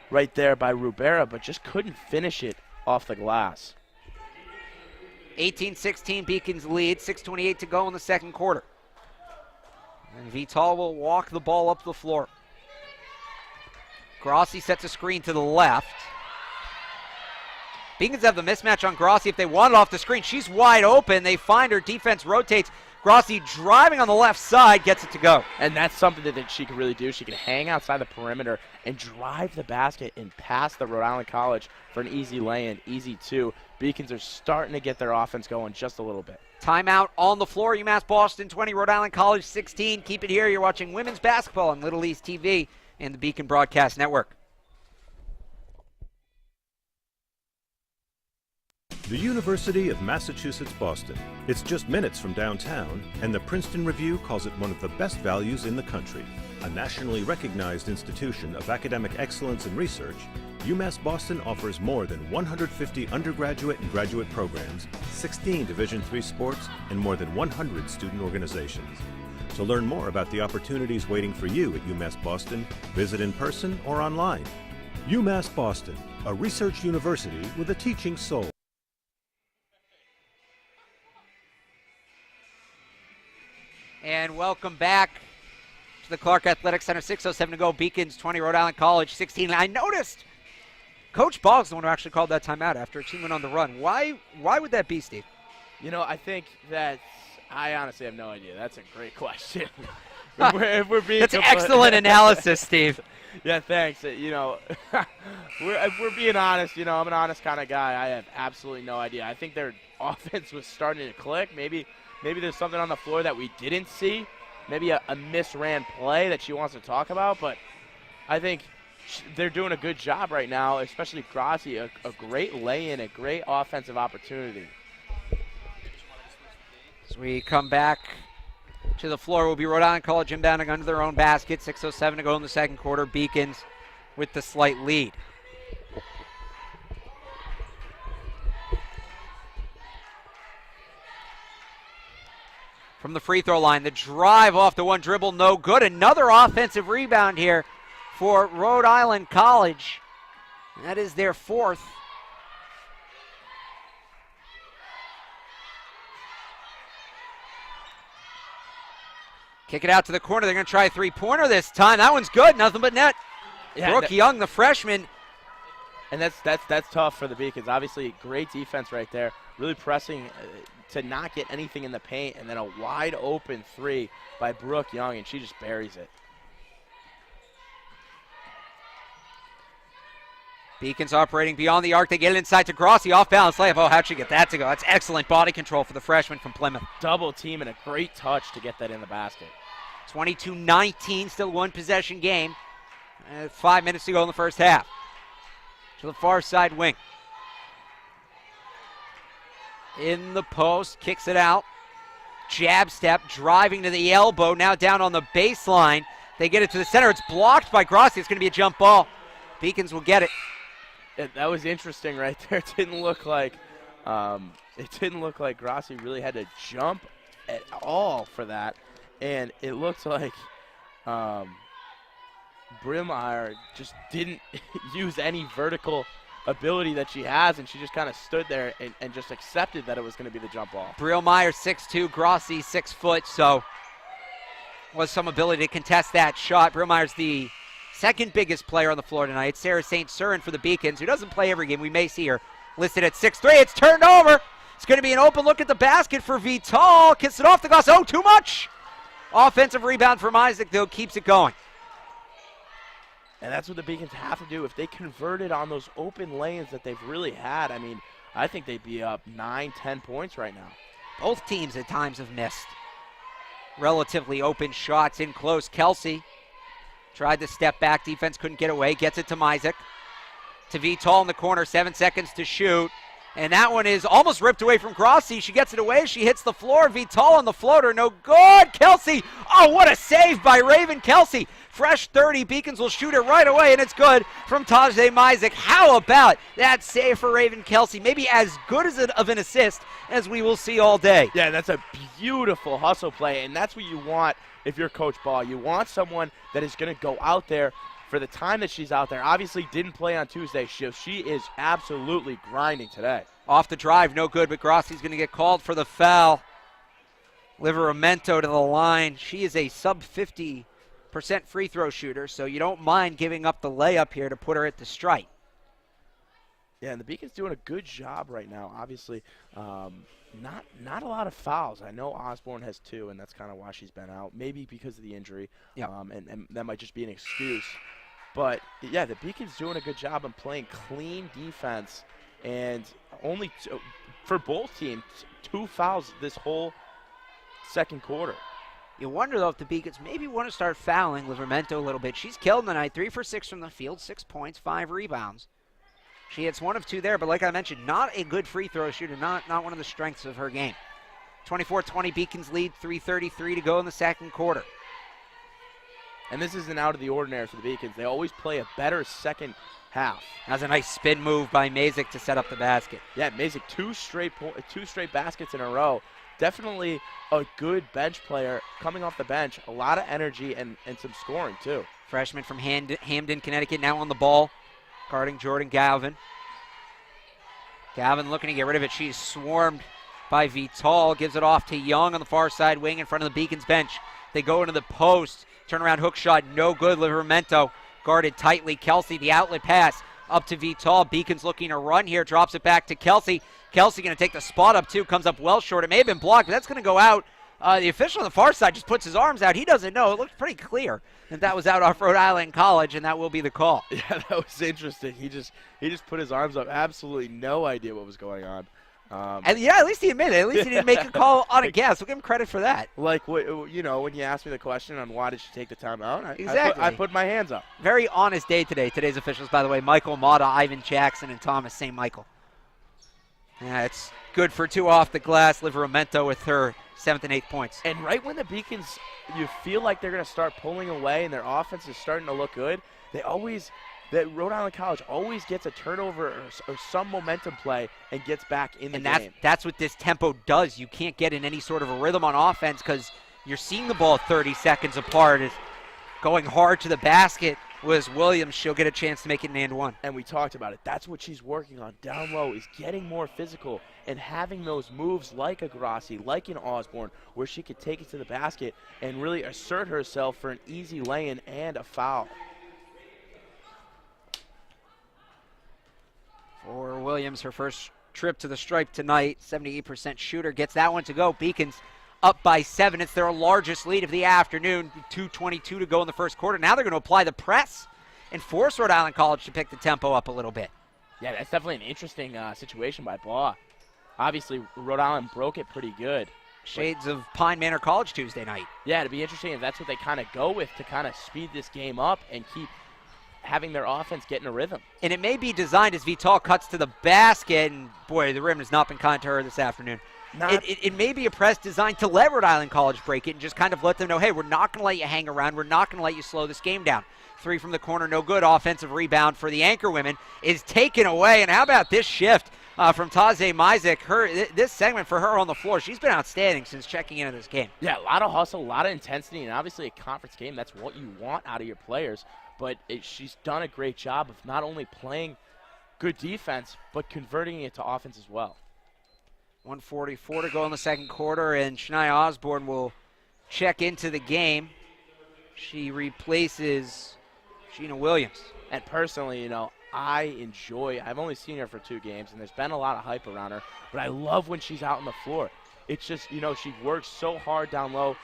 right there by Rubera, but just couldn't finish it off the glass. 18-16 Beacons lead, 6:28 to go in the second quarter. And Vital will walk the ball up the floor. Grassi sets a screen to the left. Beacons have the mismatch on Grossi if they want it off the screen. She's wide open. They find her. Defense rotates. Grossi driving on the left side, gets it to go. And that's something that she can really do. She can hang outside the perimeter and drive the basket and pass the Rhode Island College for an easy lay-in, easy two. Beacons are starting to get their offense going just a little bit. Timeout on the floor. UMass Boston 20, Rhode Island College 16. Keep it here. You're watching women's basketball on Little East TV and the Beacon Broadcast Network. The University of Massachusetts Boston. It's just minutes from downtown, and the Princeton Review calls it one of the best values in the country. A nationally recognized institution of academic excellence and research, UMass Boston offers more than 150 undergraduate and graduate programs, 16 Division III sports, and more than 100 student organizations. To learn more about the opportunities waiting for you at UMass Boston, visit in person or online. UMass Boston, a research university with a teaching soul. And welcome back to the Clark Athletic Center. 6:07 to go. Beacons 20, Rhode Island College 16. I noticed Coach Boggs, the one who actually called that timeout after a team went on the run. Why would that be, Steve? You know, I think that I honestly have no idea. That's a great question. if we're being That's excellent analysis, Steve. Yeah, thanks. You know, if we're being honest, you know, I'm an honest kind of guy. I have absolutely no idea. I think their offense was starting to click. Maybe there's something on the floor that we didn't see. Maybe a misran play that she wants to talk about. But I think they're doing a good job right now, especially Grossi, a great lay-in, a great offensive opportunity. As we come back to the floor, will be Rhode Island College inbounding under their own basket. 6:07 to go in the second quarter. Beacons with the slight lead. From the free throw line, the drive off the one dribble, no good. Another offensive rebound here for Rhode Island College. That is their fourth. Kick it out to the corner. They're going to try a three-pointer this time. That one's good. Nothing but net. Yeah, Brooke Young, the freshman. And that's tough for the Beacons. Obviously, great defense right there. Really pressing to not get anything in the paint. And then a wide open three by Brooke Young, and she just buries it. Beacons operating beyond the arc. They get it inside to Grossi. Off-balance layup. Oh, how'd she get that to go? That's excellent body control for the freshman from Plymouth. Double team and a great touch to get that in the basket. 22-19, still one possession game. 5 minutes to go in the first half. To the far side wing. In the post, kicks it out. Jab step, driving to the elbow, now down on the baseline. They get it to the center. It's blocked by Grossi. It's going to be a jump ball. Beacons will get it. That was interesting right there. It didn't look like Grossi really had to jump at all for that, and it looked like Brimmeyer just didn't use any vertical ability that she has, and she just kind of stood there and just accepted that it was going to be the jump ball. Brillmeyer 6'2", Grossi 6 foot, so was some ability to contest that shot. Brillmeyer's the second biggest player on the floor tonight. It's Sarah St. Cyrin for the Beacons, who doesn't play every game. We may see her listed at 6'3". It's turned over. It's going to be an open look at the basket for Vital. Kicks it off the glass. Oh, too much. Offensive rebound from Mazyck, though, keeps it going. And that's what the Beacons have to do. If they converted on those open lanes that they've really had, I mean, I think they'd be up 9-10 points right now. Both teams at times have missed relatively open shots in close. Kelsey tried to step back. Defense couldn't get away. Gets it to Mazyck. To Vital in the corner. 7 seconds to shoot. And that one is almost ripped away from Grossi. She gets it away. She hits the floor. Vital on the floater. No good. Kelsey. Oh, what a save by Raven Kelsey. Fresh 30. Beacons will shoot it right away, and it's good from Tahjai Mazyck. How about that save for Raven Kelsey? Maybe as good of an assist as we will see all day. Yeah, that's a beautiful hustle play, and that's what you want if you're Coach Ball. You want someone that is going to go out there for the time that she's out there. Obviously didn't play on Tuesday's shift. She is absolutely grinding today. Off the drive, no good, but Grossi's going to get called for the foul. Liveramento to the line. She is a sub 50% free throw shooter, so you don't mind giving up the layup here to put her at the stripe. Yeah, and the Beacon's doing a good job right now. Obviously, not a lot of fouls. I know Osborne has 2, and that's kind of why she's been out. Maybe because of the injury, and that might just be an excuse. But, yeah, the Beacon's doing a good job in playing clean defense. And only for both teams, 2 fouls this whole second quarter. You wonder, though, if the Beacons maybe want to start fouling Livramento a little bit. She's killed tonight, 3 for 6 from the field, 6 points, 5 rebounds. She hits 1 of 2 there, but like I mentioned, not a good free throw shooter, not one of the strengths of her game. 24-20 Beacons lead, 3:33 to go in the second quarter. And this isn't out of the ordinary for the Beacons. They always play a better second half. That's a nice spin move by Mazyck to set up the basket. Yeah, Mazyck, 2 straight baskets in a row. Definitely a good bench player coming off the bench. A lot of energy and some scoring, too. Freshman from Hamden, Connecticut, now on the ball, guarding Jordan Galvin. Galvin looking to get rid of it. She's swarmed by Vital. Gives it off to Young on the far side wing in front of the Beacons bench. They go into the post. Turnaround hook shot, no good. Livramento guarded tightly. Kelsey, the outlet pass up to Vital. Beacons looking to run here. Drops it back to Kelsey. Kelsey going to take the spot up, too. Comes up well short. It may have been blocked, but that's going to go out. The official on the far side just puts his arms out. He doesn't know. It looks pretty clear that was out off Rhode Island College, and that will be the call. Yeah, that was interesting. He just put his arms up. Absolutely no idea what was going on. And yeah, at least he admitted it. At least he didn't make a call on a guess. We'll give him credit for that. Like, when you asked me the question on why did she take the timeout, exactly. I put my hands up. Very honest day today. Today's officials, by the way, Michael Mata, Ivan Jackson, and Thomas St. Michael. Yeah, it's good for 2 off the glass. Livramento with her 7th and 8th points. And right when the Beacons, you feel like they're going to start pulling away and their offense is starting to look good, that Rhode Island College always gets a turnover or some momentum play and gets back in the game. And that's what this tempo does. You can't get in any sort of a rhythm on offense because you're seeing the ball 30 seconds apart. It's going hard to the basket was Williams. She'll get a chance to make it an and one. And we talked about it. That's what she's working on down low, is getting more physical and having those moves like a Grassi, like an Osborne, where she could take it to the basket and really assert herself for an easy lay-in and a foul. For Williams, her first trip to the stripe tonight, 78% shooter, gets that one to go. Beacons up by 7. It's their largest lead of the afternoon. 2:22 to go in the first quarter. Now they're going to apply the press and force Rhode Island College to pick the tempo up a little bit. Yeah, that's definitely an interesting situation by Baugh. Obviously, Rhode Island broke it pretty good. Shades of Pine Manor College Tuesday night. Yeah, it'd be interesting if that's what they kind of go with to kind of speed this game up and keep having their offense get in a rhythm. And it may be designed as Vital cuts to the basket, and boy, the rim has not been kind to her this afternoon. It may be a press designed to let Rhode Island College break it and just kind of let them know, hey, we're not going to let you hang around. We're not going to let you slow this game down. 3 from the corner, no good. Offensive rebound for the Anchor women is taken away. And how about this shift from Tahjai Mazyck? This segment for her on the floor, she's been outstanding since checking into this game. Yeah, a lot of hustle, a lot of intensity, and obviously a conference game, that's what you want out of your players. But she's done a great job of not only playing good defense, but converting it to offense as well. 1:44 to go in the second quarter, and Shania Osborne will check into the game. She replaces Sheena Williams. And personally, I've only seen her for 2 games, and there's been a lot of hype around her, but I love when she's out on the floor. It's just, she works so hard down low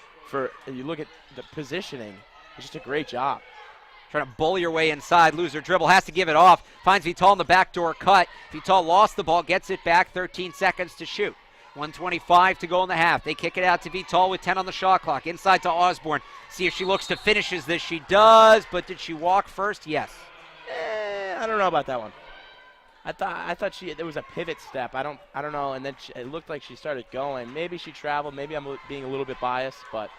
you look at the positioning, it's just a great job. Trying to bully her way inside, lose her dribble, has to give it off, finds Vital in the backdoor cut. Vital lost the ball, gets it back, 13 seconds to shoot. 1:25 to go in the half. They kick it out to Vital with 10 on the shot clock. Inside to Osborne. See if she looks to finishes this. She does, but did she walk first? Yes. I don't know about that one. I thought there was a pivot step. I don't know, and then it looked like she started going. Maybe she traveled. Maybe I'm being a little bit biased, but.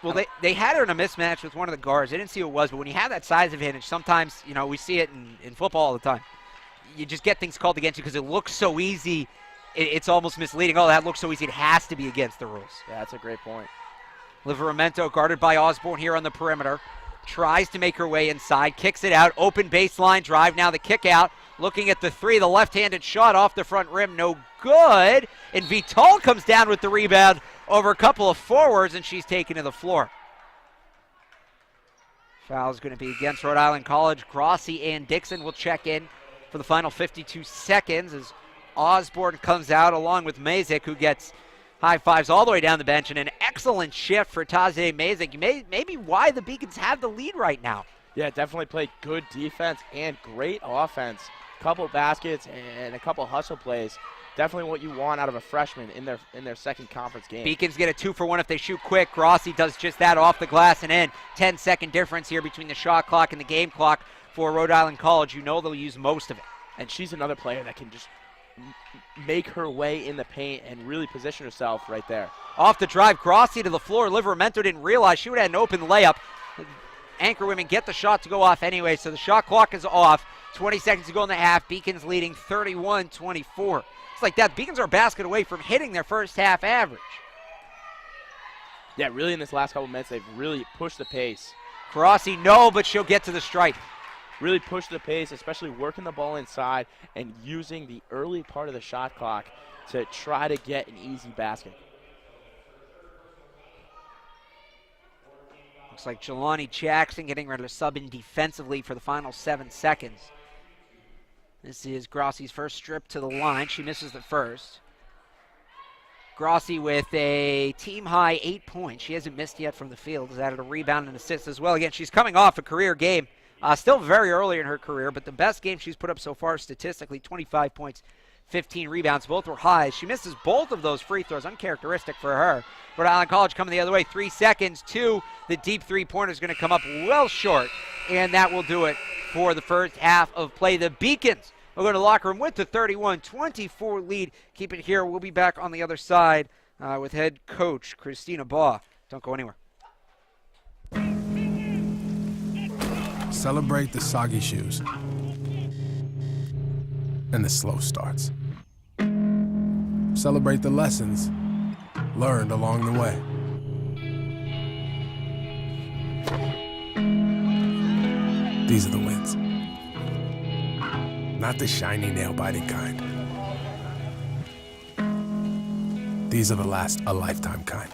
Well, they had her in a mismatch with one of the guards. They didn't see who it was, but when you have that size advantage, sometimes, we see it in football all the time. You just get things called against you because it looks so easy. It's almost misleading. Oh, that looks so easy. It has to be against the rules. Yeah, that's a great point. Livramento guarded by Osborne here on the perimeter. Tries to make her way inside. Kicks it out. Open baseline drive. Now the kick out. Looking at the 3. The left-handed shot off the front rim. No good. And Vital comes down with the rebound over a couple of forwards, and she's taken to the floor. Foul's going to be against Rhode Island College. Grassi and Dixon will check in for the final 52 seconds as Osborne comes out along with Mazyck, who gets high fives all the way down the bench, and an excellent shift for Tahjai Mazyck. Maybe why the Beacons have the lead right now. Yeah, definitely played good defense and great offense. Couple baskets and a couple hustle plays. Definitely what you want out of a freshman in their second conference game. Beacons get a 2-for-1 if they shoot quick. Grossi does just that off the glass and in. 10-second difference here between the shot clock and the game clock for Rhode Island College. You know they'll use most of it. And she's another player that can just make her way in the paint and really position herself right there. Off the drive, Grossi to the floor. Livramento didn't realize she would have had an open layup. Anchor women get the shot to go off anyway, so the shot clock is off. 20 seconds to go in the half. Beacons leading 31-24. It's like that. Beacons are a basket away from hitting their first half average. Yeah, really in this last couple minutes, they've really pushed the pace. Grossi, no, but she'll get to the stripe. Really pushed the pace, especially working the ball inside and using the early part of the shot clock to try to get an easy basket. Looks like Jelani Jackson getting ready to sub in defensively for the final 7 seconds. This is Grossi's first strip to the line. She misses the first. Grossi with a team-high 8 points. She hasn't missed yet from the field. Has added a rebound and assist as well. Again, she's coming off a career game. Still very early in her career, but the best game she's put up so far statistically, 25 points, 15 rebounds. Both were highs. She misses both of those free throws, uncharacteristic for her. Rhode Island College coming the other way. 3 seconds to the deep three-pointer is going to come up well short, and that will do it for the first half of play. The Beacons will go to the locker room with the 31-24 lead. Keep it here. We'll be back on the other side with head coach Christina Baugh. Don't go anywhere. Celebrate the soggy shoes and the slow starts. Celebrate the lessons learned along the way. These are the wins. Not the shiny, nail-biting kind. These are the last a lifetime kind.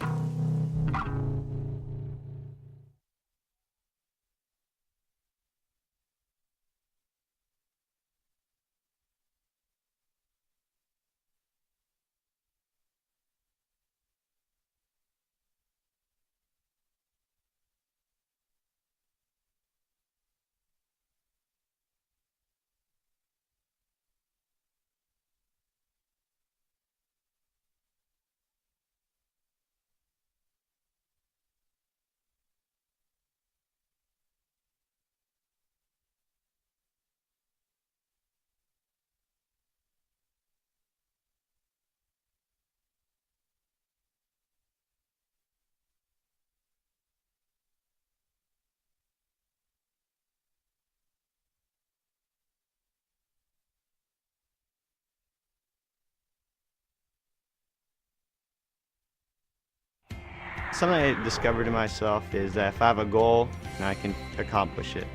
Something I discovered in myself is that if I have a goal, I can accomplish it.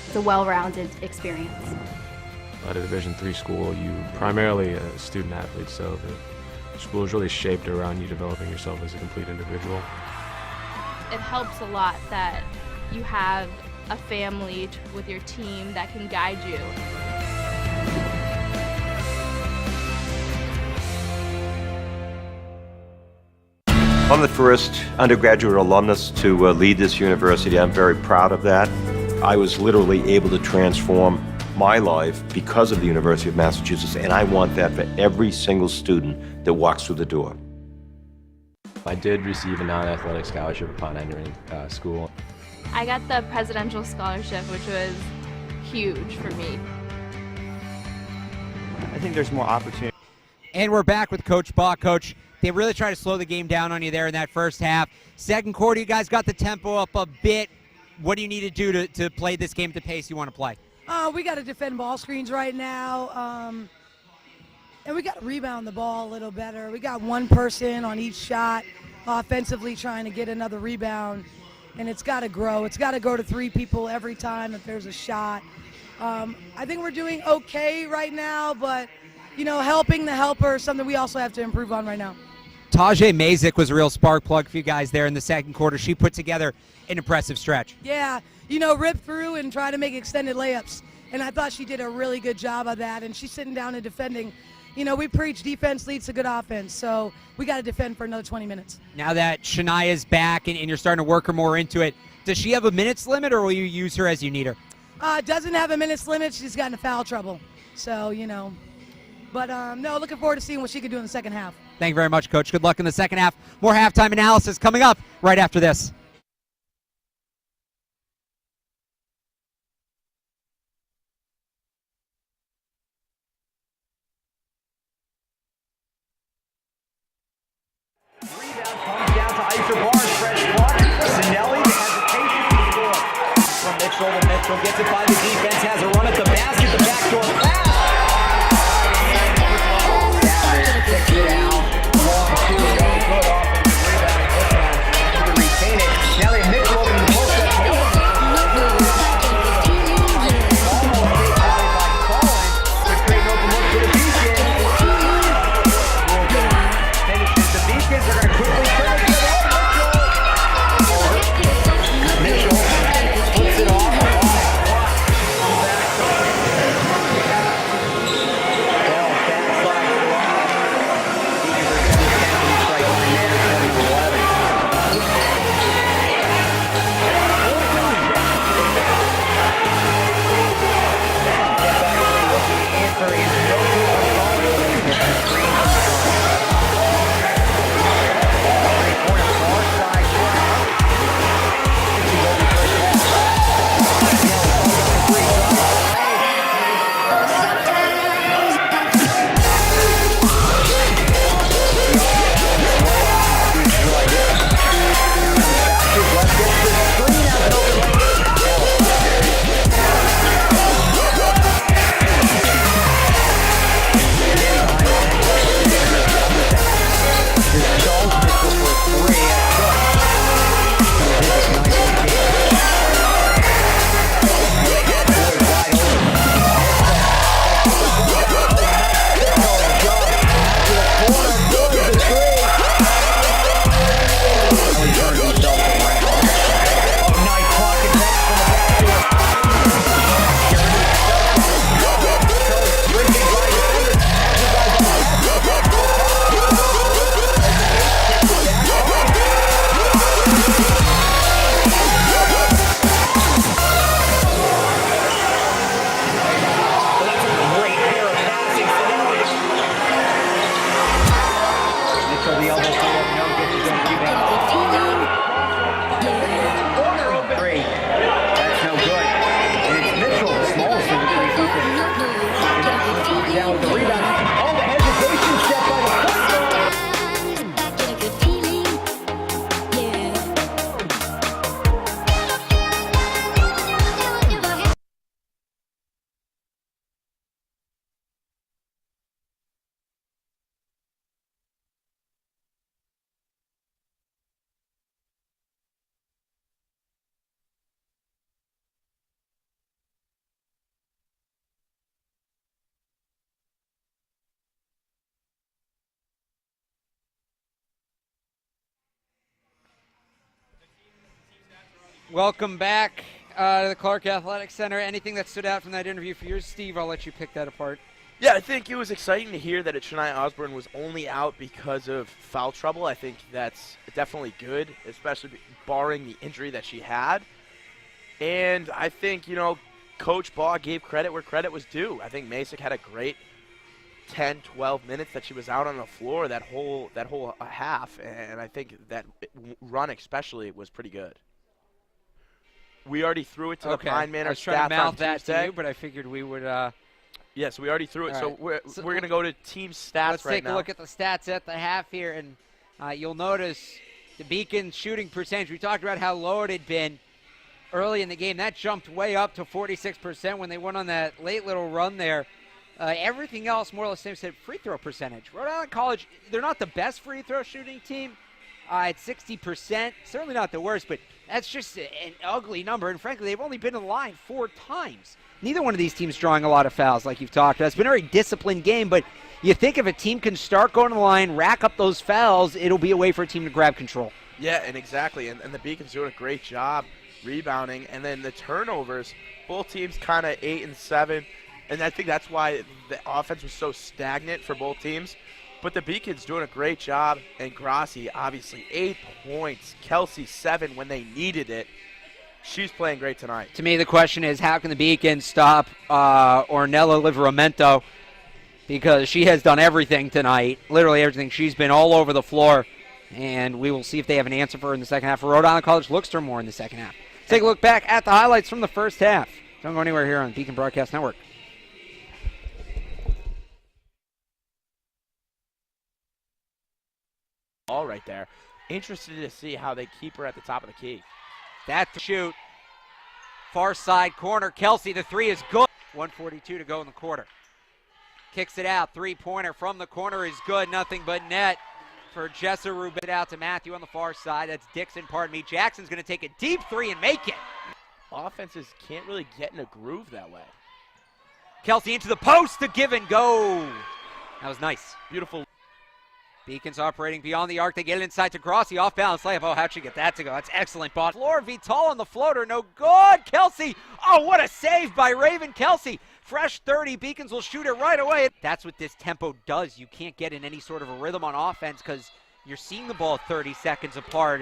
It's a well-rounded experience. At a Division III school, you're primarily a student athlete, so the school is really shaped around you developing yourself as a complete individual. It helps a lot that you have a family with your team that can guide you. I'm the first undergraduate alumnus to lead this university. I'm very proud of that. I was literally able to transform my life because of the University of Massachusetts, and I want that for every single student that walks through the door. I did receive a non-athletic scholarship upon entering school. I got the presidential scholarship, which was huge for me. I think there's more opportunity. And we're back with Coach Baugh. Coach, they really tried to slow the game down on you there in that first half. Second quarter, you guys got the tempo up a bit. What do you need to do to play this game at the pace you want to play? We got to defend ball screens right now, and we got to rebound the ball a little better. We got one person on each shot offensively trying to get another rebound, and it's got to grow. It's got to go to 3 people every time if there's a shot. I think we're doing okay right now, but, you know, helping the helper is something we also have to improve on right now. Tahjai Mazyck was a real spark plug for you guys there in the second quarter. She put together an impressive stretch. Yeah, you know, rip through and try to make extended layups. And I thought she did a really good job of that, and she's sitting down and defending. You know, we preach defense leads to good offense, so we got to defend for another 20 minutes. Now that Shania's back and you're starting to work her more into it, does she have a minutes limit, or will you use her as you need her? Doesn't have a minutes limit. She's got into foul trouble. So, you know. But, no, looking forward to seeing what she can do in the second half. Thank you very much, Coach. Good luck in the second half. More halftime analysis coming up right after this. Rebound comes down to Iser Barnes, Fred Clark, Sinelli, the hesitation to score. From Mitchell to Mitchell, gets it by the defense, has a run at the basket, the backdoor pass. Kicks it out, long two, no good offensive rebound, this time, to retain it. Now they have Mitchell over to the post, that's the other. Almost take rally by Collins, but create an open look for the Beacon. Finishes the Beacons, they're going to quickly turn it to the Mitchell puts it off. Welcome back to the Clark Athletic Center. Anything that stood out from that interview for you, Steve? I'll let you pick that apart. Yeah, I think it was exciting to hear that Shania Osborne was only out because of foul trouble. I think that's definitely good, especially barring the injury that she had. And I think, you know, Coach Baugh gave credit where credit was due. I think Mazyck had a great 10, 12 minutes that she was out on the floor that whole half, and I think that run especially was pretty good. We already threw it to the Pine Manor staff on Tuesday. I was trying to mouth that to you, but I figured we would. Yes, we already threw it. Right. So we're going to go to team stats right now. Let's take a look at the stats at the half here, and you'll notice the Beacon shooting percentage. We talked about how low it had been early in the game. That jumped way up to 46% when they went on that late little run there. Everything else more or less same. Said free throw percentage. Rhode Island College, they're not the best free throw shooting team. At 60%, certainly not the worst, but that's just an ugly number. And frankly, they've only been to the line 4 times. Neither one of these teams drawing a lot of fouls like you've talked about. It's been a very disciplined game, but you think if a team can start going to the line, rack up those fouls, it'll be a way for a team to grab control. Yeah, and exactly. And the Beacon's doing a great job rebounding. And then the turnovers, Both teams kind of 8 and 7, and I think that's why the offense was so stagnant for both teams. But the Beacons doing a great job, and Grassi, obviously, 8 points. Kelsey, 7 when they needed it. She's playing great tonight. To me, the question is, how can the Beacons stop Ornella Livramento? Because she has done everything tonight, literally everything. She's been all over the floor, and we will see if they have an answer for her in the second half. For Rhode Island College looks to her more in the second half. Let's take a look back at the highlights from the first half. Don't go anywhere here on Beacon Broadcast Network. All right there. Interested to see how they keep her at the top of the key. That shoot. Far side corner. Kelsey, the three is good. 1:42 to go in the quarter. Kicks it out. Three-pointer from the corner is good. Nothing but net for Jessa Rubin. Out to Matthew on the far side. That's Dixon, pardon me. Jackson's going to take a deep three and make it. Offenses can't really get in a groove that way. Kelsey into the post to give and go. That was nice. Beautiful. Beacons operating beyond the arc. They get it inside to Grassi. Off balance layup. Oh, how'd she get that to go? That's excellent ball. Floor Vital on the floater. No good. Kelsey. Oh, what a save by Raven Kelsey. Fresh 30. Beacons will shoot it right away. That's what this tempo does. You can't get in any sort of a rhythm on offense because you're seeing the ball 30 seconds apart.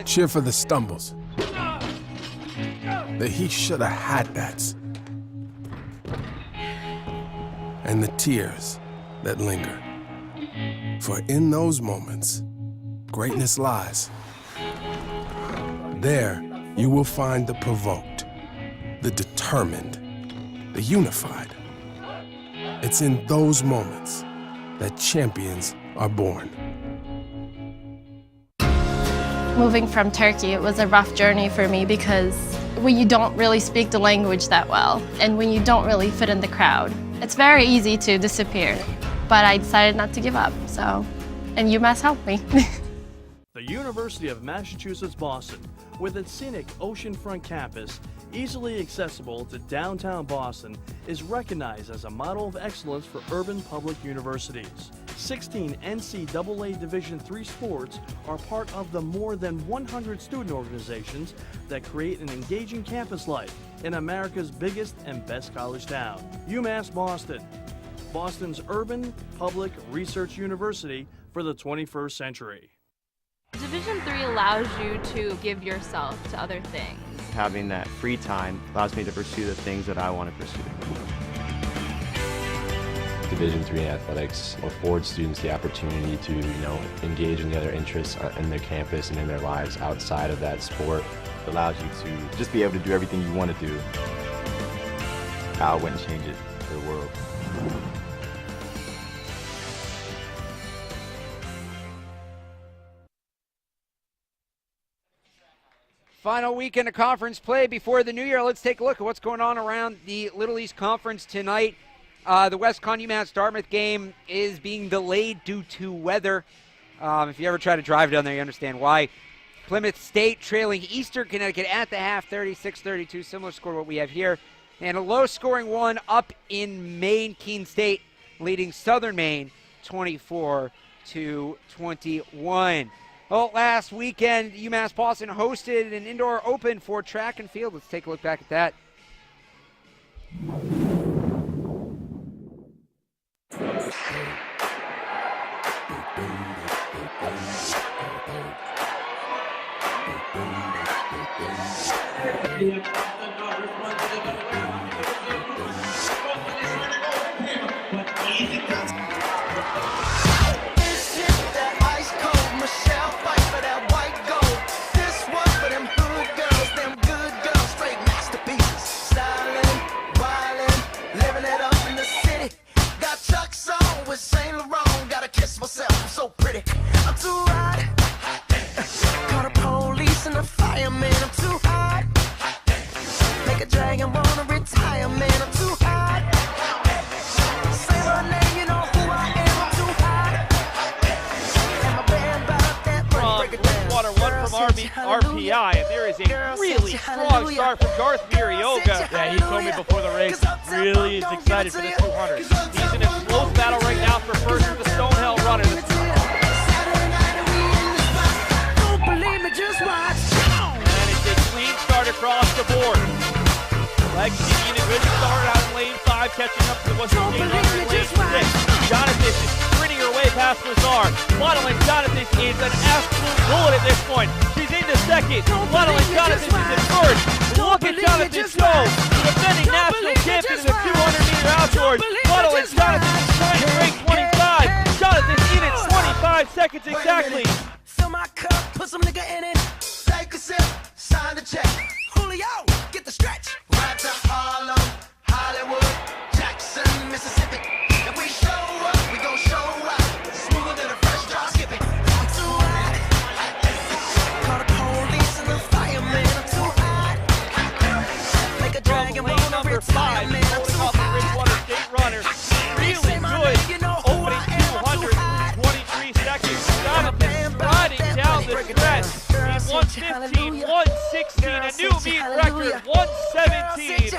Cheer for the stumbles. The he shoulda had that's. And the tears that linger. For in those moments, greatness lies. There you will find the provoked, the determined, the unified. It's in those moments that champions are born. Moving from Turkey, it was a rough journey for me because when you don't really speak the language that well and when you don't really fit in the crowd, it's very easy to disappear. But I decided not to give up, and UMass helped me. The University of Massachusetts Boston, with its scenic oceanfront campus, easily accessible to downtown Boston, is recognized as a model of excellence for urban public universities. 16 NCAA Division III sports are part of the more than 100 student organizations that create an engaging campus life in America's biggest and best college town. UMass Boston, Boston's urban public research university for the 21st century. Division III allows you to give yourself to other things. Having that free time allows me to pursue the things that I want to pursue. Division III athletics affords students the opportunity to, engage in the other interests in their campus and in their lives outside of that sport. It allows you to just be able to do everything you want to do. I wouldn't change it for the world. Final weekend of conference play before the new year. Let's take a look at what's going on around the Little East Conference tonight. The WestCon UMass Dartmouth game is being delayed due to weather. If you ever try to drive down there, you understand why. Plymouth State trailing Eastern Connecticut at the half, 36-32, similar score to what we have here. And a low-scoring one up in Maine. Keene State leading Southern Maine 24-21. Well, last weekend, UMass Boston hosted an indoor open for track and field. Let's take a look back at that. RPI, and there is a really strong start from Garth Murioga. Yeah, he told me before the race, really is excited for this 200. He's in a close battle right now for first with the Stonehill runner. And it's a clean start across the board. Lexi in a good start out in lane 5, catching up to the Western State runner in lane 6. Jonathan is sprinting her way past Lazar. Waddle and Jonathan is an absolute bullet at this point. She's into second. Waddle and Jonathan is in third. Look at Jonathan go. Defending national champion in the 200-meter outdoors. Waddle and Jonathan is trying to break 25. Jonathan in it 25 seconds exactly. Fill my cup, put some nigga in it. Take a sip, sign the check. Julio, get the stretch. Right to Harlem, Hollywood, Jackson, Mississippi. If we show up, we gon' show out. Smoother than a fresh drop skipping. I'm too hot. Call the police and the fireman. I'm too hot. Make a dragon Lane number 5, holding off the Bridgewater State runner. Really good opening 200, 23 seconds. Jonathan riding down the stretch. 115, 116, a new meet record, 117.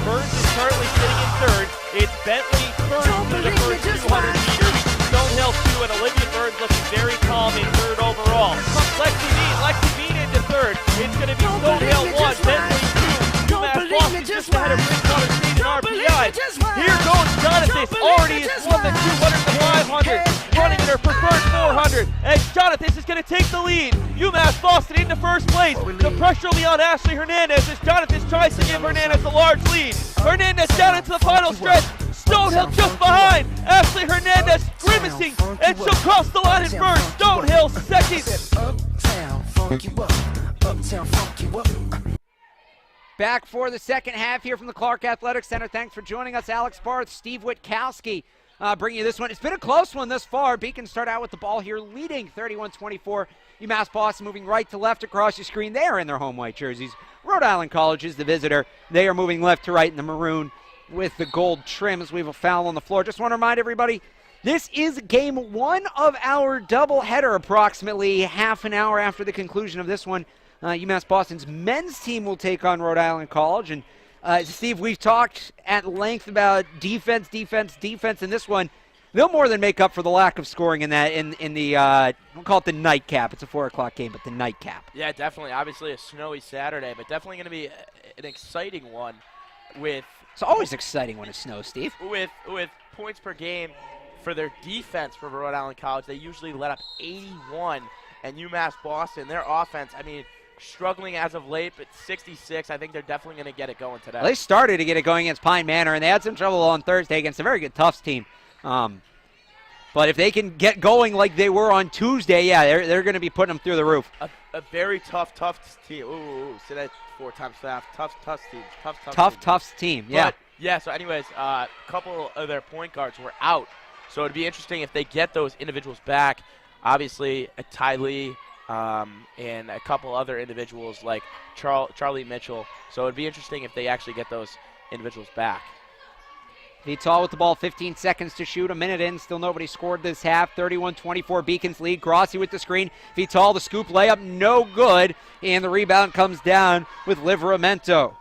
Burns is currently sitting in third. It's Bentley first for the first 200 meters. Stonehill 2 and Olivia Burns looking very calm in third overall. Lexi Bean into third. It's going to be Stonehill 1, Bentley 2. UMass Boston just ahead of Bridgewater State and RPI. Here goes Jonathan. Already has won the 200 to 500. Running in her preferred 400. And Jonathan is going to take the lead. UMass Boston into first place. The pressure will be on Ashley Hernandez as Jonathan tries to give Hernandez a large lead. Hernandez down into the final stretch. Stonehill just behind. Ashley Hernandez grimacing, and she'll cross the line in first. Stonehill second. Back for the second half here from the Clark Athletic Center. Thanks for joining us, Alex Barth, Steve Witkowski, bringing you this one. It's been a close one thus far. Beacon start out with the ball here, leading 31-24. UMass Boston moving right to left across your screen. They are in their home white jerseys. Rhode Island College is the visitor. They are moving left to right in the maroon with the gold trims. We have a foul on the floor. Just want to remind everybody, this is game 1 of our doubleheader, approximately half an hour after the conclusion of this one. UMass Boston's men's team will take on Rhode Island College. And Steve, we've talked at length about defense in this one. They'll more than make up for the lack of scoring in that in the we'll call it the nightcap. It's a 4 o'clock game, but the nightcap. Yeah, definitely. Obviously a snowy Saturday, but definitely going to be an exciting one with. It's always exciting when it snows, Steve. With points per game for their defense for Rhode Island College, they usually let up 81, and UMass Boston, their offense, I mean, struggling as of late, but 66. I think they're definitely going to get it going today. Well, they started to get it going against Pine Manor, and they had some trouble on Thursday against a very good Tufts team. But if they can get going like they were on Tuesday, yeah, they're going to be putting them through the roof. A very tough team. Ooh, say that 4 times fast. Tufts team. Tufts team, yeah. But, yeah, so anyways, a couple of their point guards were out. So it'd be interesting if they get those individuals back. Obviously, Ty Lee and a couple other individuals like Charlie Mitchell. So it'd be interesting if they actually get those individuals back. Vital with the ball, 15 seconds to shoot, a minute in, still nobody scored this half. 31-24, Beacon's lead. Grossi with the screen. Vital, the scoop layup, no good, and the rebound comes down with Livramento.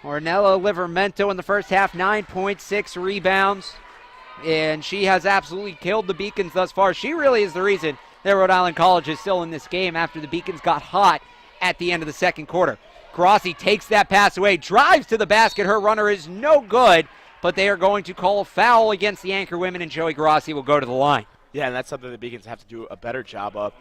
Ornella Livramento in the first half, 9.6 rebounds, and she has absolutely killed the Beacons thus far. She really is the reason that Rhode Island College is still in this game after the Beacons got hot at the end of the second quarter. Grossi takes that pass away, drives to the basket. Her runner is no good, but they are going to call a foul against the Anchor women, and Joey Grossi will go to the line. Yeah, and that's something the Beacons have to do a better job of,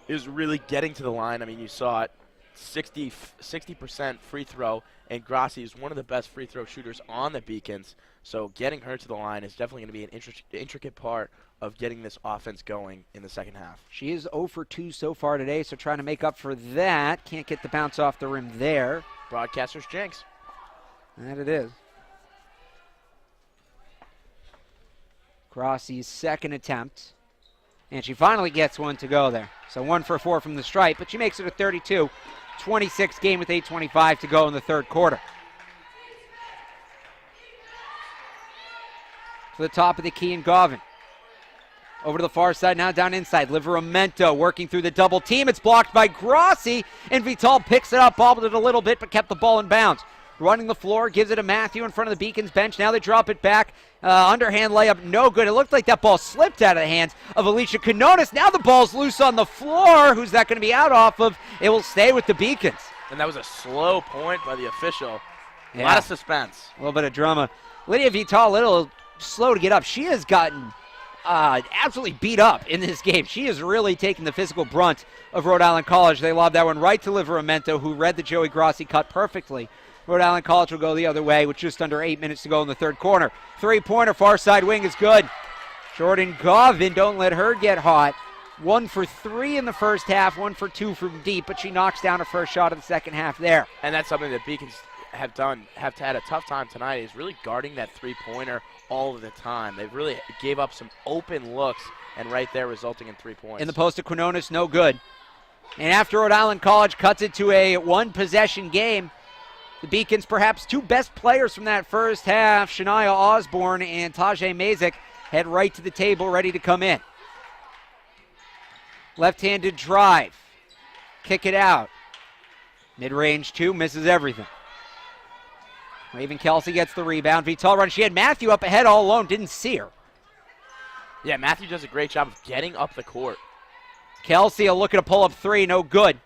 is really getting to the line. I mean, you saw it, 60% free throw, and Grossi is one of the best free throw shooters on the Beacons. So getting her to the line is definitely going to be an intricate part of getting this offense going in the second half. She is 0 for 2 so far today, so trying to make up for that. Can't get the bounce off the rim there. Broadcaster's jinx. That it is. Grossi's second attempt. And she finally gets one to go there. So 1 for 4 from the stripe, but she makes it a 32-26 game with 8:25 to go in the third quarter. To the top of the key in Gauvin. Over to the far side, now down inside. Liveramento working through the double team. It's blocked by Grossi, and Vital picks it up, bobbled it a little bit, but kept the ball in bounds. Running the floor, gives it to Matthew in front of the Beacons bench. Now they drop it back. Underhand layup, no good. It looked like that ball slipped out of the hands of Alicia Quinones. Now the ball's loose on the floor. Who's that going to be out off of? It will stay with the Beacons. And that was a slow point by the official. Yeah. A lot of suspense. A little bit of drama. Lydia Vital, a little slow to get up. She has gotten absolutely beat up in this game. She has really taken the physical brunt of Rhode Island College. They lobbed that one right to Liveramento, who read the Joey Grossi cut perfectly. Rhode Island College will go the other way with just under 8 minutes to go in the third quarter. Three-pointer, far side wing is good. Jordan Gauvin, don't let her get hot. 1 for 3 in the first half, 1 for 2 from deep, but she knocks down her first shot of the second half there. And that's something that Beacons have had a tough time tonight, is really guarding that three-pointer all of the time. They really gave up some open looks, and right there resulting in 3 points. In the post to Quinones, no good. And after Rhode Island College cuts it to a one-possession game, the Beacons' perhaps two best players from that first half, Shania Osborne and Tahjai Mazyck, head right to the table, ready to come in. Left-handed drive. Kick it out. Mid-range 2, misses everything. Raven Kelsey gets the rebound. Vital run. She had Matthew up ahead all alone. Didn't see her. Yeah, Matthew does a great job of getting up the court. Kelsey will look at a pull-up 3. No good.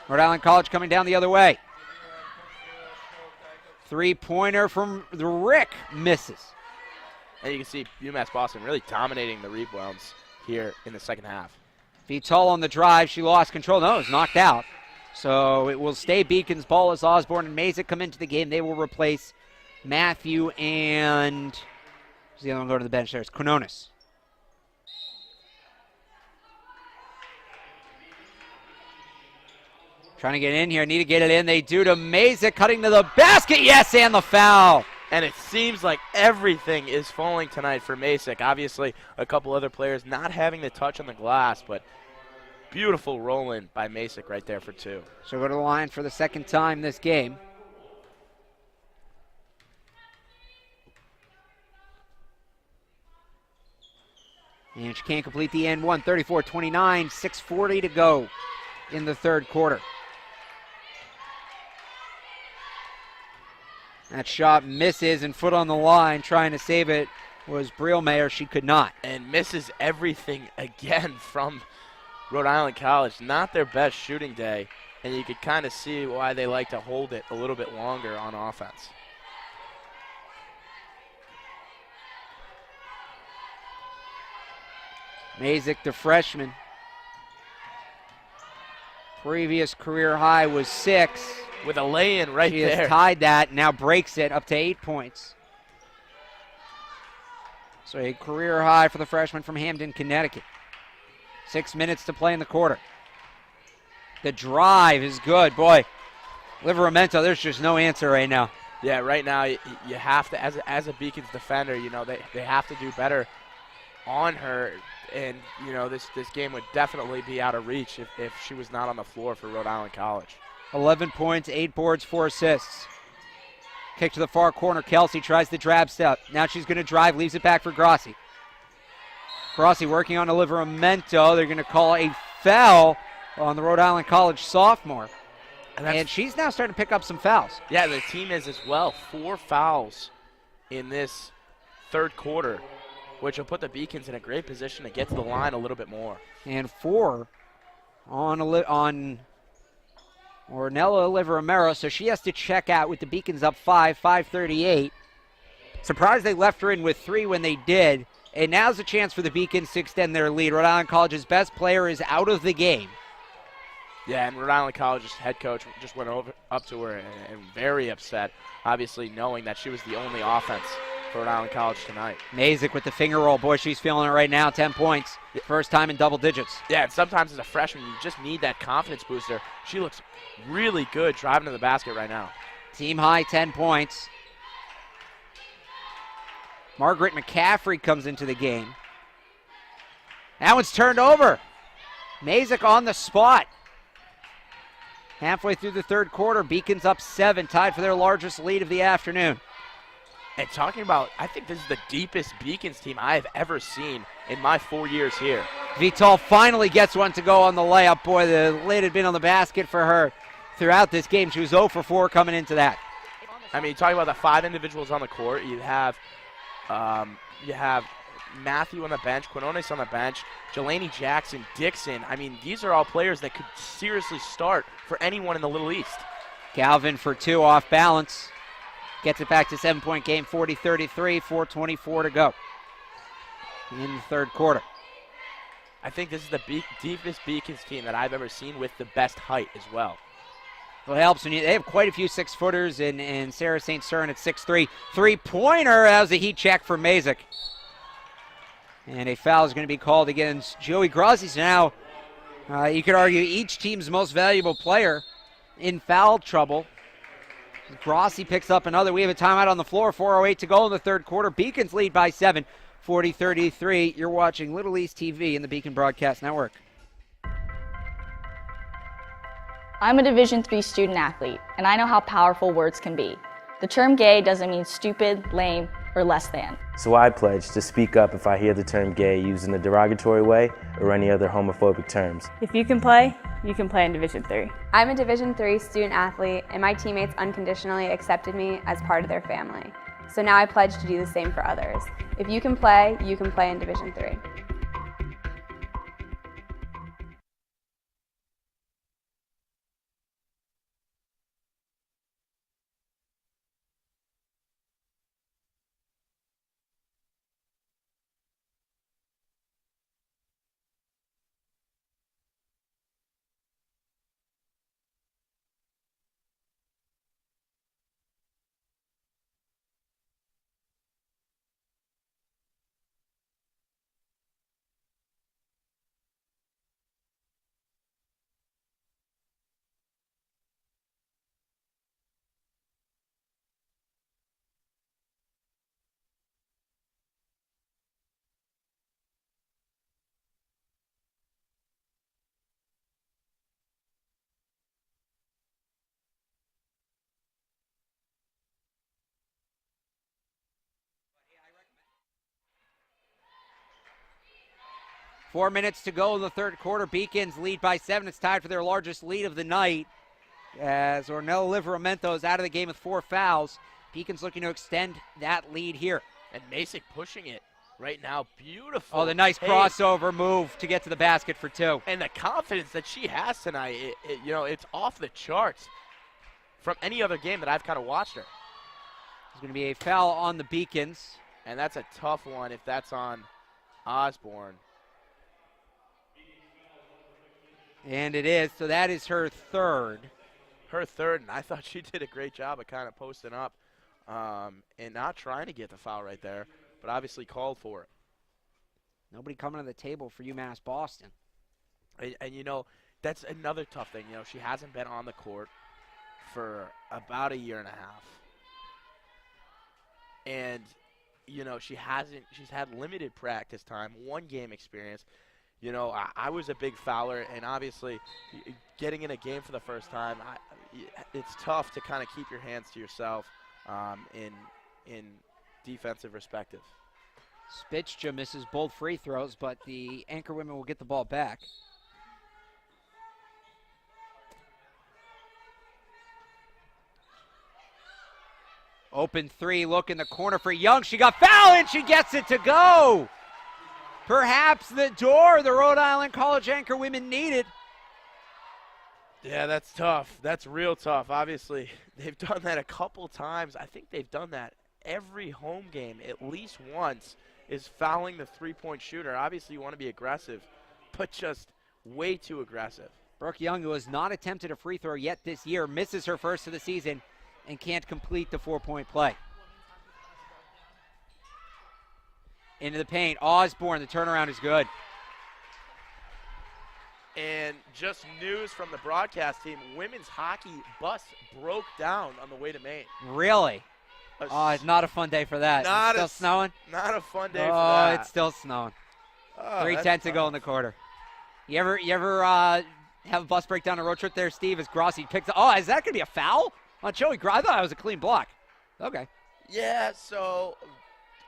Rhode Island College coming down the other way. Three-pointer from the Rick misses. And you can see UMass Boston really dominating the rebounds here in the second half. Vital on the drive. She lost control. No, it was knocked out. So it will stay Beacons ball as Osborne and Mazyck come into the game. They will replace Matthew and who's the other one going to the bench there? It's Quinones. Trying to get in here. Need to get it in. They do to Mazyck, cutting to the basket. Yes, and the foul. And it seems like everything is falling tonight for Mazyck. Obviously, a couple other players not having the touch on the glass, but beautiful roll-in by Mazyck right there for 2. She'll go to the line for the second time this game. And she can't complete the end one. 34-29, 6:40 to go in the third quarter. That shot misses, and foot on the line trying to save it was Brielmayer. She could not. And misses everything again from Rhode Island College. Not their best shooting day, and you could kind of see why they like to hold it a little bit longer on offense. Mazyck, the freshman. Previous career high was 6. With a lay-in right there. She has tied that, now breaks it up to 8 points. So a career high for the freshman from Hamden, Connecticut. 6 minutes to play in the quarter. The drive is good. Boy, Liveramento, there's just no answer right now. Yeah, right now you have to, as a Beacons defender, you know, they have to do better on her. And, you know, this game would definitely be out of reach if she was not on the floor for Rhode Island College. 11 points, 8 boards, 4 assists. Kick to the far corner. Kelsey tries the drab step. Now she's going to drive, leaves it back for Grossi. Grossi working on a Liveramento. They're going to call a foul on the Rhode Island College sophomore. And she's now starting to pick up some fouls. Yeah, the team is as well. 4 fouls in this third quarter, which will put the Beacons in a great position to get to the line a little bit more. And 4 on Ornella Liveramero, so she has to check out with the Beacons up 5:38. Surprised they left her in with 3 when they did. And now's a chance for the Beacons to extend their lead. Rhode Island College's best player is out of the game. Yeah, and Rhode Island College's head coach just went up to her and very upset, obviously knowing that she was the only offense for Rhode Island College tonight. Mazyck with the finger roll. Boy, she's feeling it right now. 10 points. First time in double digits. Yeah, and sometimes as a freshman, you just need that confidence booster. She looks really good driving to the basket right now. Team high 10 points. Margaret McCaffrey comes into the game. That one's turned over. Mazyck on the spot. Halfway through the third quarter, Beacon's up 7, tied for their largest lead of the afternoon. And talking about, I think this is the deepest Beacons team I have ever seen in my 4 years here. Vital finally gets one to go on the layup. Boy, the lid had been on the basket for her throughout this game. She was 0 for 4 coming into that. I mean, talking about the 5 individuals on the court, you have Matthew on the bench, Quinones on the bench, Jelani Jackson, Dixon. I mean, these are all players that could seriously start for anyone in the Little East. Galvin for 2 off balance. Gets it back to 7-point game, 40-33, 4:24 to go in the third quarter. I think this is the deepest Beacons team that I've ever seen with the best height as well. Well, it helps when they have quite a few 6-footers in Sarah St. Cyr at 6'3". Three-pointer as a heat check for Mazyck. And a foul is going to be called against Joey Grossi. So now you could argue each team's most valuable player in foul trouble. Grossi picks up another. We have a timeout on the floor. 4:08 to go in the third quarter. Beacons lead by 7, 40-33. You're watching Little East TV in the Beacon Broadcast Network. I'm a Division III student athlete, and I know how powerful words can be. The term gay doesn't mean stupid, lame, or less than. So I pledge to speak up if I hear the term gay used in a derogatory way or any other homophobic terms. If you can play in Division III. I'm a Division III student athlete, and my teammates unconditionally accepted me as part of their family. So now I pledge to do the same for others. If you can play in Division III. Four minutes to go in the third quarter. Beacons lead by 7. It's tied for their largest lead of the night as Ornella Livramento is out of the game with 4 fouls. Beacons looking to extend that lead here. And Mazyck pushing it right now. Beautiful. Oh, the nice crossover move to get to the basket for 2. And the confidence that she has tonight, it's off the charts from any other game that I've kind of watched her. There's going to be a foul on the Beacons. And that's a tough one if that's on Osborne. And it is, so that is her third. Her third, and I thought she did a great job of kind of posting up and not trying to get the foul right there, but obviously called for it. Nobody coming to the table for UMass Boston. And that's another tough thing. She hasn't been on the court for about a year and a half. And, she's had limited practice time, 1 game experience. I was a big fouler, and obviously getting in a game for the first time, it's tough to kind of keep your hands to yourself in defensive perspective. Spitja misses both free throws, but the Anchor women will get the ball back. Open 3, look in the corner for Young. She got fouled, and she gets it to go. Perhaps the door the Rhode Island College Anchor women needed. Yeah, that's tough. That's real tough. Obviously, they've done that a couple times. I think they've done that every home game at least once, is fouling the three-point shooter. Obviously, you want to be aggressive, but just way too aggressive. Brooke Young, who has not attempted a free throw yet this year, misses her first of the season and can't complete the 4-point play. Into the paint, Osborne, the turnaround is good. And just news from the broadcast team, women's hockey bus broke down on the way to Maine. Really? Oh, it's not a fun day for that. It's still snowing? Not a fun day for that. Oh, it's still snowing. 3:10 to go in the quarter. You ever have a bus breakdown on a road trip there, Steve, as Grossi picks up? Oh, is that going to be a foul on Joey Grossi? I thought it was a clean block. Okay. Yeah, so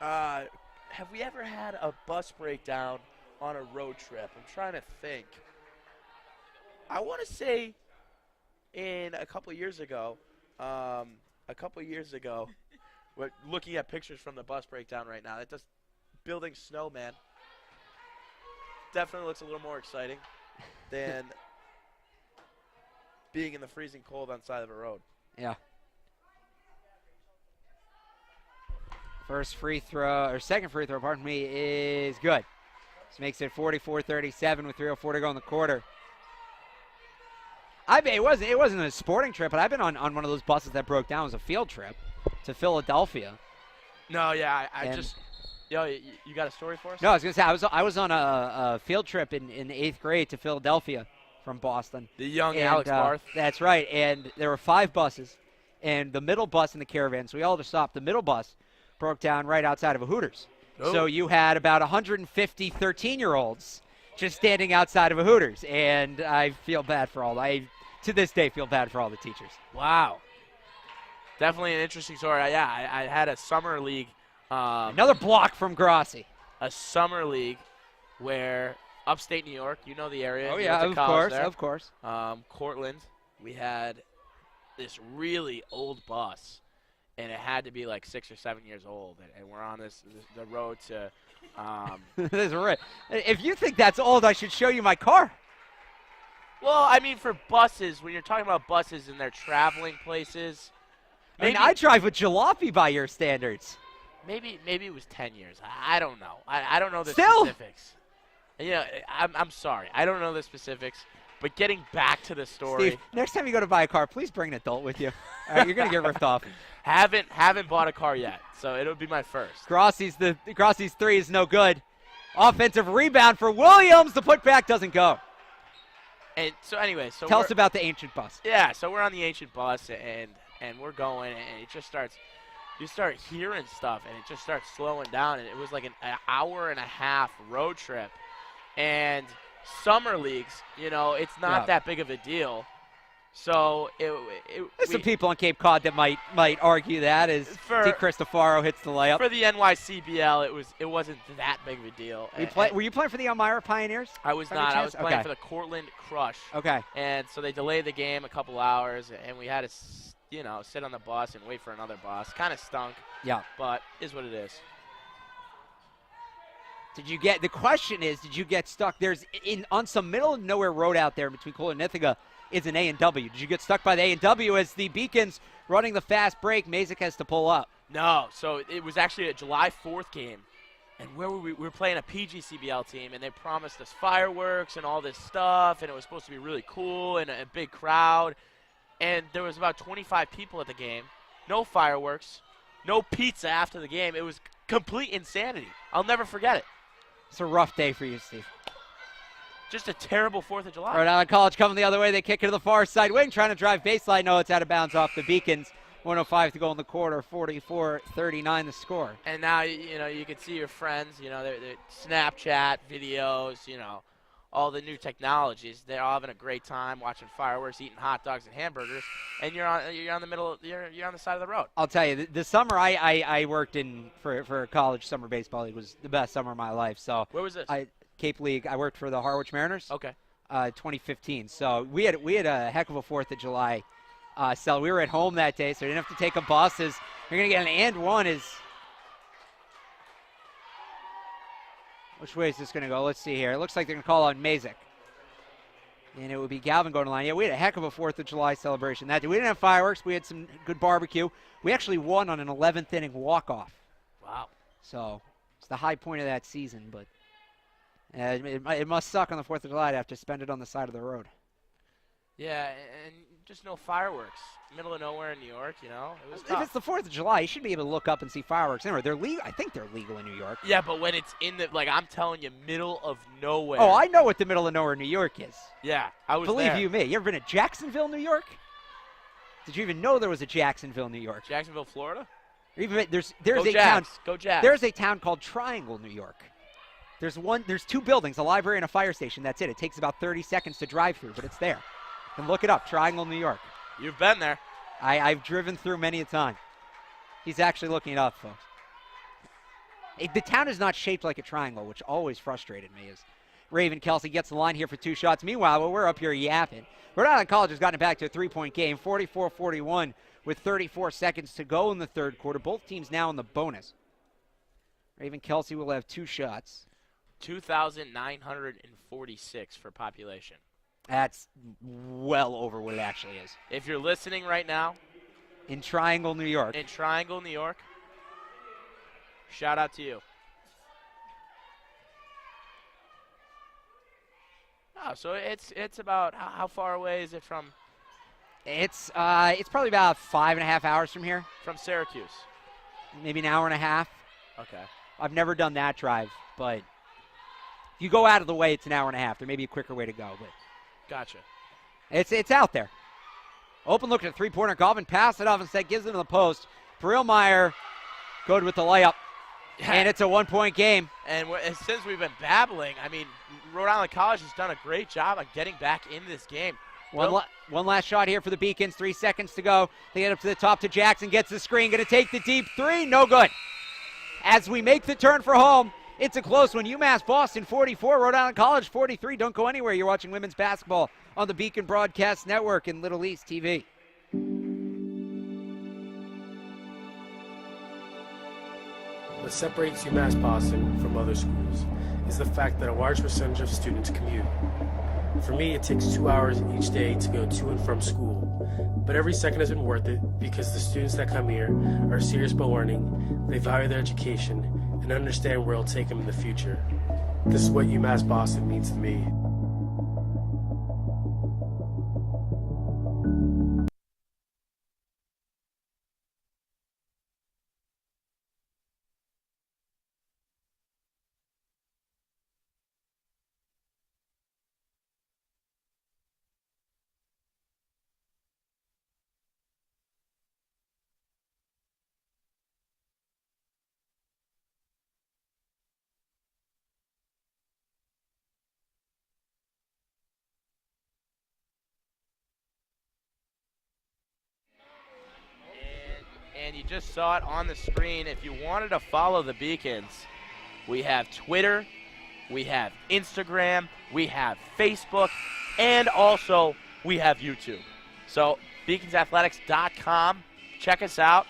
have we ever had a bus breakdown on a road trip? I'm trying to think. I want to say a couple years ago, we're looking at pictures from the bus breakdown right now. It does building snowman. Definitely looks a little more exciting than being in the freezing cold on the side of a road. Yeah. Second free throw, pardon me, is good. This makes it 44-37 with 3:04 to go in the quarter. It wasn't a sporting trip, but I've been on one of those buses that broke down. It was a field trip to Philadelphia. No, yeah, you got a story for us? No, I was going to say, I was on a field trip in the 8th grade to Philadelphia from Boston. The young Alex Barth. That's right, and there were 5 buses, and the middle bus in the caravan, so we all just stopped. The middle bus broke down right outside of a Hooters. Oh. So you had about 150 13-year-olds just standing outside of a Hooters, and I feel bad for to this day feel bad for all the teachers. Wow. Definitely an interesting story. Yeah, I had a summer league. Another block from Grossi. A summer league where upstate New York, you know the area. Oh, yeah, of course. Cortland, we had this really old bus, and it had to be like 6 or 7 years old, and we're on the road to This is right. If you think that's old, I should show you my car. Well, I mean, for buses, when you're talking about buses and they're traveling places. I drive with jalopy by your standards. Maybe it was 10 years. I don't know. I don't know the Still? specifics. I'm sorry. I don't know the specifics. But getting back to the story. Steve, next time you go to buy a car, please bring an adult with you. All right, you're going to get ripped off. Haven't bought a car yet, so it'll be my first. Grossi's 3 is no good. Offensive rebound for Williams. The putback doesn't go. And so anyway, tell us about the ancient bus. Yeah, so we're on the ancient bus, and we're going, and it just starts. You start hearing stuff, and it just starts slowing down, and it was like an hour and a half road trip. And summer leagues, it's not that big of a deal. So there's some people on Cape Cod that might argue that as DeCristofaro hits the layup. For the NYCBL, it wasn't that big of a deal. Were you playing for the Elmira Pioneers? I was not. I was playing for the Cortland Crush. Okay. And so they delayed the game a couple hours, and we had to sit on the bus and wait for another bus. Kind of stunk. Yeah. But is what it is. The question is, did you get stuck? There's on some middle of nowhere road out there between Cole and Ithaca is an A&W. Did you get stuck by the A&W as the Beacons running the fast break? Mazyck has to pull up. No. So it was actually a July 4th game. And where were we? We were playing a PGCBL team, and they promised us fireworks and all this stuff, and it was supposed to be really cool and a big crowd. And there was about 25 people at the game. No fireworks. No pizza after the game. It was complete insanity. I'll never forget it. It's a rough day for you, Steve. Just a terrible 4th of July. Rhode Island College coming the other way. They kick it to the far side wing, trying to drive baseline. No, it's out of bounds off the Beacons. 1:05 to go in the quarter. 44-39 the score. And now, you can see your friends, they're Snapchat videos, all the new technologies. They're all having a great time watching fireworks, eating hot dogs and hamburgers, and you're on the side of the road. I'll tell you, the summer I worked for a college summer baseball league was the best summer of my life. So where was this? Cape League. I worked for the Harwich Mariners. Okay. 2015. So we had a heck of a 4th of July. So we were at home that day, so we didn't have to take a bus. You're going to get an and one. Which way is this going to go? Let's see here. It looks like they're going to call on Mazyck. And it would be Galvin going to line. Yeah, we had a heck of a 4th of July celebration that day. We didn't have fireworks. We had some good barbecue. We actually won on an 11th inning walk-off. Wow. So it's the high point of that season, but it must suck on the 4th of July to have to spend it on the side of the road. Yeah, and just no fireworks. Middle of nowhere in New York, It was tough. If it's the 4th of July, you should be able to look up and see fireworks anywhere. They're legal. I think they're legal in New York. Yeah, but when it's in I'm telling you, middle of nowhere. Oh, I know what the middle of nowhere New York is. Yeah, I was Believe there. you me. You ever been to Jacksonville, New York? Did you even know there was a Jacksonville, New York? Jacksonville, Florida? Or even there's Go a Jags. town. Go Jags. There's a town called Triangle, New York. There's two buildings, a library and a fire station. That's it. It takes about 30 seconds to drive through, but it's there. You can look it up, Triangle, New York. You've been there. I've driven through many a time. He's actually looking it up, folks. The town is not shaped like a triangle, which always frustrated me. As Raven Kelsey gets the line here for 2 shots. Meanwhile, we're up here yapping. Rhode Island College has gotten it back to a 3-point game, 44-41 with 34 seconds to go in the third quarter. Both teams now in the bonus. Raven Kelsey will have 2 shots. 2,946 for population. That's well over what it actually is. If you're listening right now. In Triangle, New York. In Triangle, New York. Shout out to you. Oh, so it's about how far away is it from? It's probably about 5.5 hours from here. From Syracuse. Maybe an hour and a half. Okay. I've never done that drive, but if you go out of the way, it's an hour and a half. There may be a quicker way to go, but gotcha. It's out there. Open look at a three-pointer. Galvin pass it off instead, gives it to the post. Perelmeyer good with the layup. And it's a 1-point game. And since we've been babbling, I mean, Rhode Island College has done a great job of getting back in this game. One last shot here for the Beacons. 3 seconds to go. They get up to the top to Jackson. Gets the screen. Going to take the deep 3. No good. As we make the turn for home, it's a close one. UMass Boston 44, Rhode Island College 43. Don't go anywhere. You're watching women's basketball on the Beacon Broadcast Network and Little East TV. What separates UMass Boston from other schools is the fact that a large percentage of students commute. For me, it takes 2 hours each day to go to and from school, but every second has been worth it because the students that come here are serious about learning, they value their education, and understand where it'll take them in the future. This is what UMass Boston means to me. And you just saw it on the screen. If you wanted to follow the Beacons, we have Twitter, we have Instagram, we have Facebook, and also we have YouTube. So beaconsathletics.com, check us out.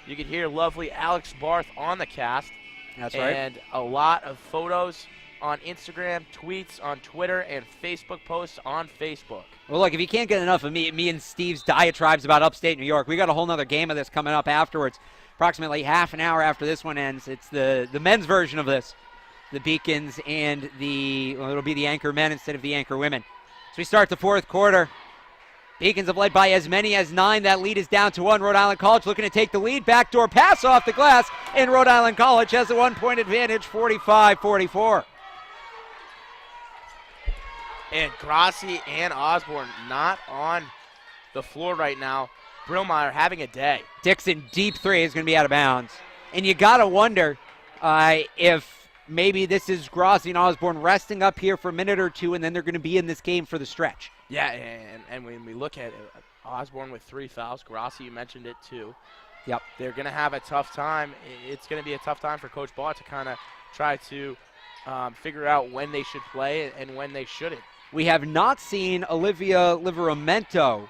You can hear lovely Alex Barth on the cast. That's right. And a lot of photos on Instagram, tweets on Twitter, and Facebook posts on Facebook. Well, look, if you can't get enough of me and Steve's diatribes about upstate New York, we got a whole nother game of this coming up afterwards. Approximately half an hour after this one ends, it's the men's version of this. The Beacons and it'll be the Anchor men instead of the Anchor women. So we start the fourth quarter. Beacons have led by as many as 9. That lead is down to 1. Rhode Island College looking to take the lead. Backdoor pass off the glass, and Rhode Island College has a 1-point advantage, 45-44. And Grassi and Osborne not on the floor right now. Brillmeyer having a day. Dixon, deep 3 is going to be out of bounds. And you got to wonder if maybe this is Grassi and Osborne resting up here for a minute or two, and then they're going to be in this game for the stretch. Yeah, and when we look at Osborne with 3 fouls, Grassi, you mentioned it too. Yep. They're going to have a tough time. It's going to be a tough time for Coach Baugh to kind of try to figure out when they should play and when they shouldn't. We have not seen Olivia Liveramento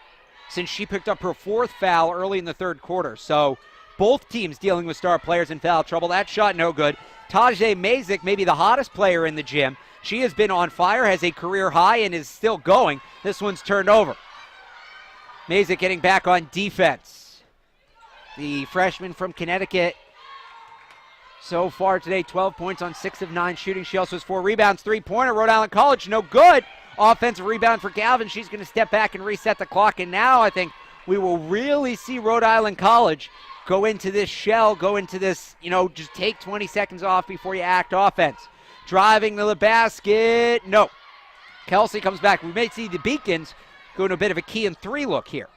since she picked up her 4th foul early in the third quarter. So both teams dealing with star players in foul trouble. That shot no good. Tahjai Mazyck, maybe the hottest player in the gym. She has been on fire, has a career high, and is still going. This one's turned over. Mazyck getting back on defense. The freshman from Connecticut so far today, 12 points on 6 of 9 shooting. She also has 4 rebounds, 3-pointer. Rhode Island College, no good. Offensive rebound for Galvin. She's going to step back and reset the clock. And now I think we will really see Rhode Island College go into this shell, go into this, just take 20 seconds off before you act offense. Driving to the basket, no. Kelsey comes back. We may see the Beacons go into a bit of a key and 3 look here.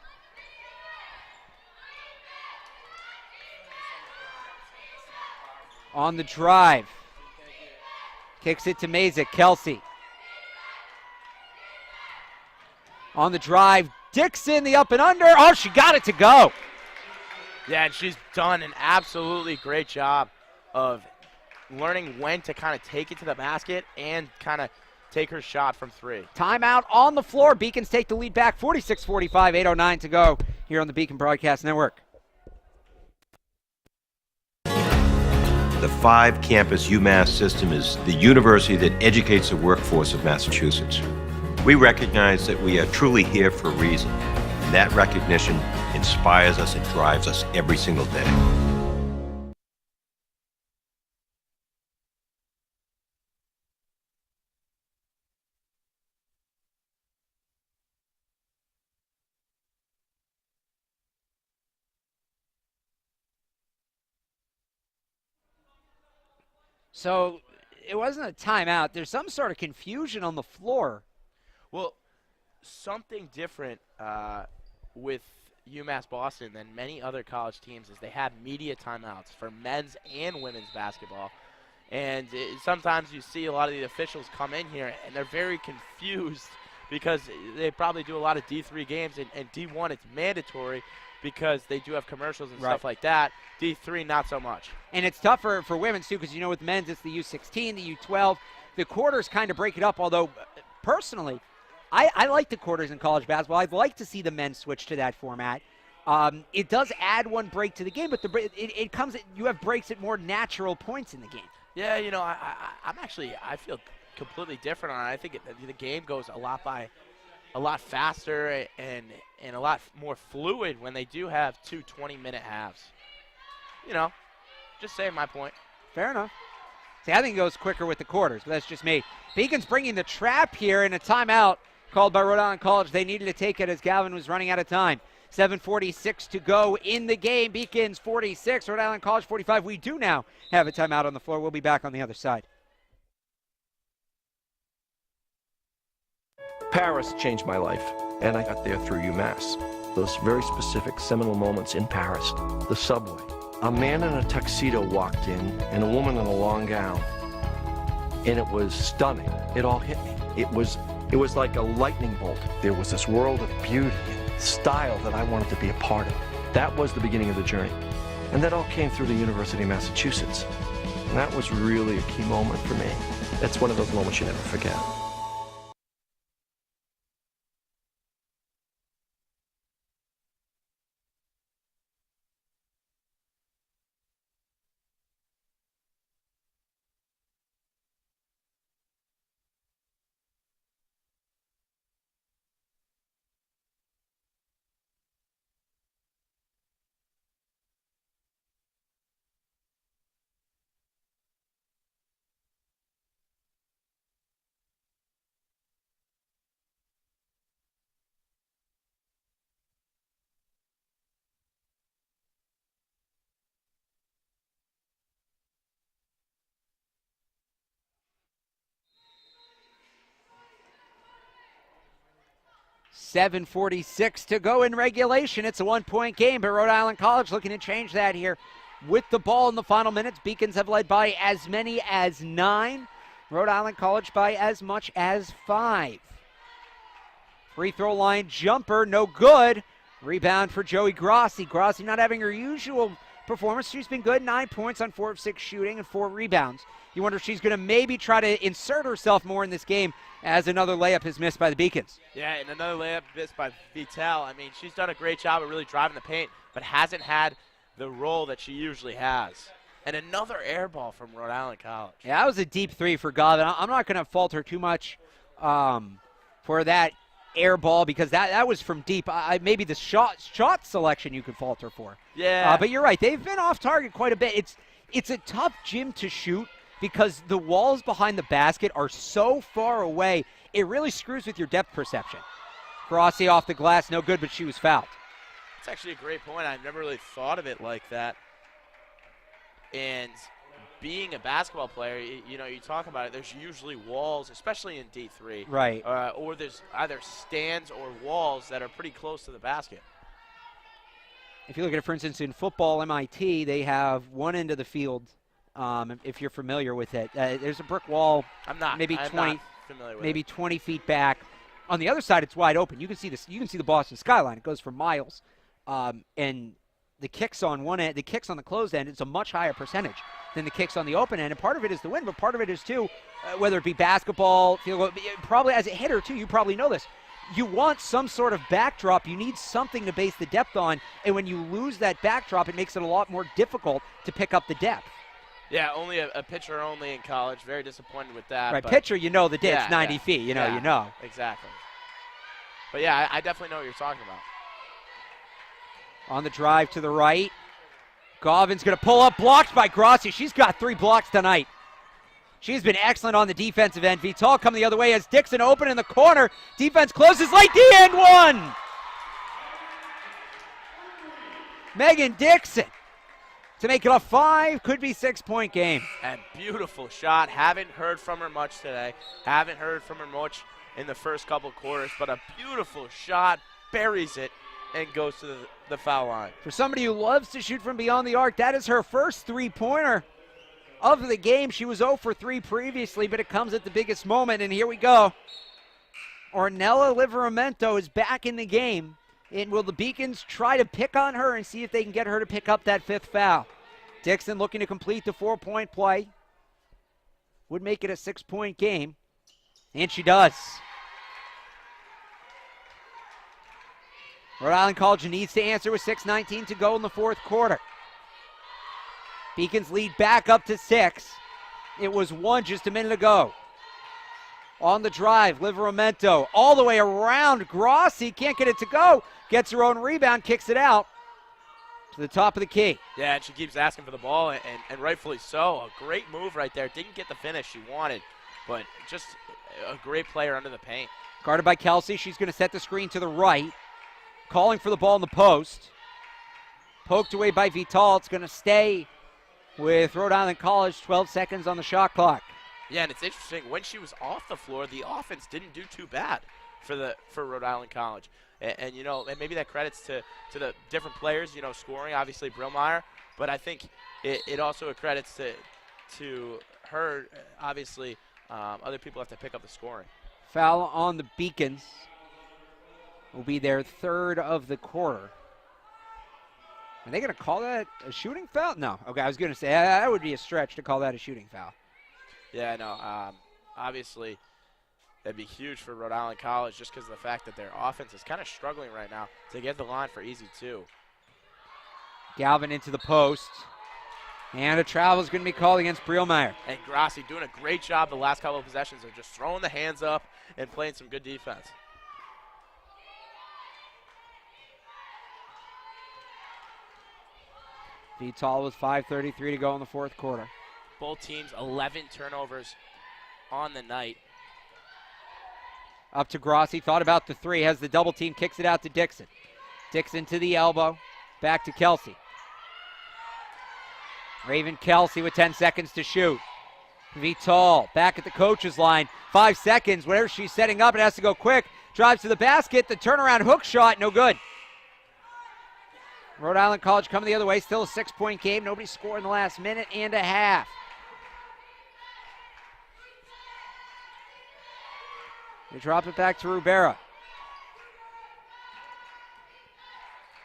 On the drive. Kicks it to Mazyck. Kelsey. On the drive. Dixon, the up and under. Oh, she got it to go. Yeah, and she's done an absolutely great job of learning when to kind of take it to the basket and kind of take her shot from three. Timeout on the floor. Beacons take the lead back. 46-45, 8:09 to go here on the Beacon Broadcast Network. The 5-campus UMass system is the university that educates the workforce of Massachusetts. We recognize that we are truly here for a reason, and that recognition inspires us and drives us every single day. So it wasn't a timeout. There's some sort of confusion on the floor. Well, something different with UMass Boston than many other college teams is they have media timeouts for men's and women's basketball. And sometimes you see a lot of the officials come in here and they're very confused because they probably do a lot of D3 games, and D1 it's mandatory because they do have commercials and stuff like that. D3, not so much. And it's tougher for women's, too, because, with men's, it's the U16, the U12. The quarters kind of break it up, although, personally, I like the quarters in college basketball. I'd like to see the men switch to that format. It does add one break to the game, but it comes – you have breaks at more natural points in the game. Yeah, I feel completely different on it. I think the game goes a lot faster and a lot more fluid when they do have 2 20-minute halves. Just saying my point. Fair enough. See, I think it goes quicker with the quarters, but that's just me. Beacon's bringing the trap here in a timeout called by Rhode Island College. They needed to take it as Galvin was running out of time. 7:46 to go in the game. Beacons 46, Rhode Island College 45. We do now have a timeout on the floor. We'll be back on the other side. Paris changed my life, and I got there through UMass. Those very specific seminal moments in Paris. The subway. A man in a tuxedo walked in, and a woman in a long gown. And it was stunning. It all hit me. It was like a lightning bolt. There was this world of beauty and style that I wanted to be a part of. That was the beginning of the journey. And that all came through the University of Massachusetts. And that was really a key moment for me. It's one of those moments you never forget. .46 to go in regulation. It's a 1-point game, but Rhode Island College looking to change that here with the ball in the final minutes. Beacons have led by as many as 9. Rhode Island College by as much as 5. Free throw line jumper, no good. Rebound for Joey Grossi. Grossi not having her usual performance. She's been good, 9 points on 4 of 6 shooting and 4 rebounds. You wonder if she's going to maybe try to insert herself more in this game as another layup is missed by the Beacons. Yeah, and another layup missed by Vitel. I mean, she's done a great job of really driving the paint, but hasn't had the role that she usually has. And another air ball from Rhode Island College. Yeah, that was a deep three for Galvin. I'm not going to fault her too much for that air ball because that was from deep. Maybe the shot selection you could fault her for. Yeah. But you're right. They've been off target quite a bit. It's a tough gym to shoot because the walls behind the basket are so far away. It really screws with your depth perception. Grossi off the glass, no good, but she was fouled. It's actually a great point. I've never really thought of it like that. And being a basketball player, you talk about it, there's usually walls, especially in D3. Right. Or there's either stands or walls that are pretty close to the basket. If you look at it, for instance, in football, MIT, they have one end of the field if you're familiar with it. There's a brick wall. I'm not. Maybe I'm 20, not familiar with maybe it. 20 feet back. On the other side, it's wide open. You can see this. You can see the Boston skyline. It goes for miles. And the kicks on one end, the kicks on the closed end, it's a much higher percentage than the kicks on the open end. And part of it is the wind, but part of it is too, whether it be basketball, field goal, probably as a hitter too. You probably know this. You want some sort of backdrop. You need something to base the depth on. And when you lose that backdrop, it makes it a lot more difficult to pick up the depth. Yeah, only a pitcher only in college. Very disappointed with that. Right, but pitcher, you know the ditch, 90 feet. You know. Exactly. But yeah, I definitely know what you're talking about. On the drive to the right, Gauvin's going to pull up, blocked by Grossi. She's got 3 blocks tonight. She's been excellent on the defensive end. Vital coming the other way as Dixon open in the corner. Defense closes late, the end one. Megan Dixon to make it a 5, could be 6-point game. And beautiful shot. Haven't heard from her much today. Haven't heard from her much in the first couple quarters, but a beautiful shot, buries it, and goes to the foul line. For somebody who loves to shoot from beyond the arc, that is her first 3-pointer of the game. She was 0 for 3 previously, but it comes at the biggest moment, and here we go. Ornella Livramento is back in the game. And will the Beacons try to pick on her and see if they can get her to pick up that 5th foul? Dixon looking to complete the 4-point play. Would make it a 6-point game. And she does. Rhode Island College needs to answer with 6:19 to go in the 4th quarter. Beacons lead back up to 6. It was 1 just a minute ago. On the drive, Livramento all the way around Grossi. Can't get it to go. Gets her own rebound, kicks it out to the top of the key. Yeah, and she keeps asking for the ball, and rightfully so. A great move right there. Didn't get the finish she wanted, but just a great player under the paint. Guarded by Kelsey. She's going to set the screen to the right. Calling for the ball in the post. Poked away by Vital. It's going to stay with Rhode Island College. 12 seconds on the shot clock. Yeah, and it's interesting. When she was off the floor, the offense didn't do too bad for Rhode Island College. And you know, and maybe that credits to the different players, you know, scoring, obviously Brillmeyer, but I think it also credits to her, obviously, other people have to pick up the scoring. Foul on the Beacons. Will be their 3rd of the quarter. Are they going to call that a shooting foul? No. Okay, I was going to say that would be a stretch to call that a shooting foul. Yeah, no, obviously that'd be huge for Rhode Island College just because of the fact that their offense is kind of struggling right now to get the line for easy 2. Galvin into the post. And a travel is going to be called against Brillmeyer. And Grossi doing a great job the last couple of possessions of just throwing the hands up and playing some good defense. Vital with 5:33 to go in the 4th quarter. Both teams 11 turnovers on the night. Up to Grossi, thought about the 3, has the double team, kicks it out to Dixon. Dixon to the elbow, back to Kelsey. Raven Kelsey with 10 seconds to shoot. Vital back at the coach's line, 5 seconds, whatever she's setting up, it has to go quick. Drives to the basket, the turnaround hook shot, no good. Rhode Island College coming the other way, still a 6-point game. Nobody scored in the last minute and a half. They drop it back to Rubera.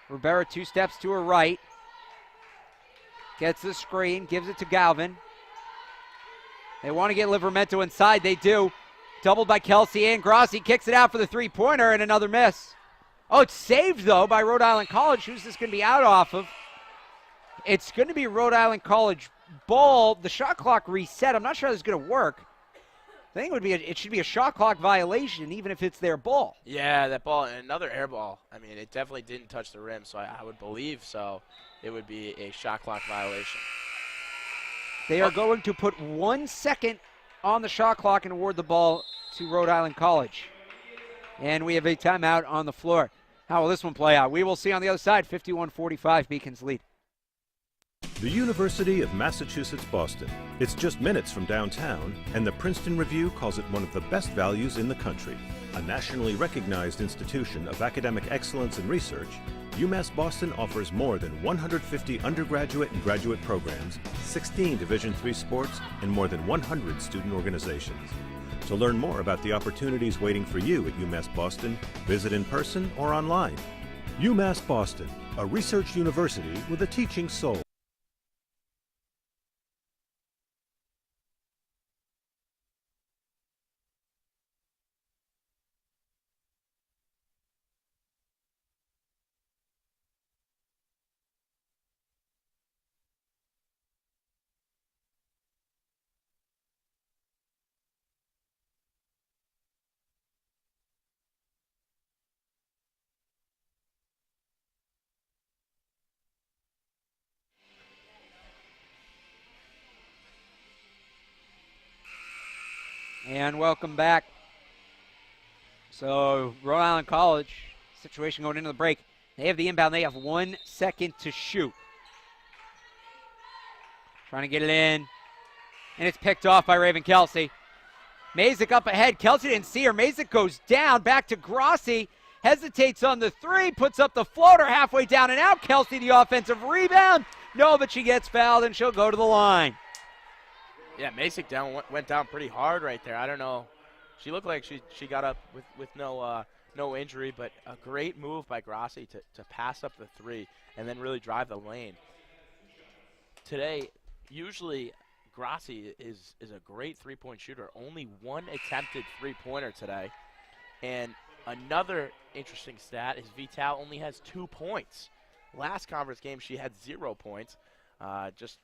Rubera 2 steps to her right. Gets the screen, gives it to Galvin. They want to get Livramento inside, they do. Doubled by Kelsey and Grossi, kicks it out for the 3-pointer and another miss. Oh, it's saved, though, by Rhode Island College. Who's this going to be out off of? It's going to be Rhode Island College ball. The shot clock reset. I'm not sure how this is going to work. I think it should be a shot clock violation, even if it's their ball. Yeah, that ball, another air ball. I mean, it definitely didn't touch the rim, so I would believe so. It would be a shot clock violation. They are going to put 1 second on the shot clock and award the ball to Rhode Island College. And we have a timeout on the floor. How will this one play out? We will see on the other side. 51-45, Beacons lead. The University of Massachusetts Boston. It's just minutes from downtown, and the Princeton Review calls it one of the best values in the country. A nationally recognized institution of academic excellence and research, UMass Boston offers more than 150 undergraduate and graduate programs, 16 Division III sports, and more than 100 student organizations. To learn more about the opportunities waiting for you at UMass Boston, visit in person or online. UMass Boston, a research university with a teaching soul. And welcome back. So, Rhode Island College, situation going into the break. They have the inbound. They have 1 second to shoot. Trying to get it in. And it's picked off by Raven Kelsey. Mazyck up ahead. Kelsey didn't see her. Mazyck goes down. Back to Grossi. Hesitates on the three. Puts up the floater halfway down and out. Kelsey, the offensive rebound. No, but she gets fouled and she'll go to the line. Yeah, Mazyck went down pretty hard right there. I don't know. She looked like she got up with no injury, but a great move by Grossi to pass up the three and then really drive the lane. Today, usually Grossi is a great three-point shooter. Only one attempted three-pointer today. And another interesting stat is Vital only has 2 points. Last conference game, she had 0 points. Just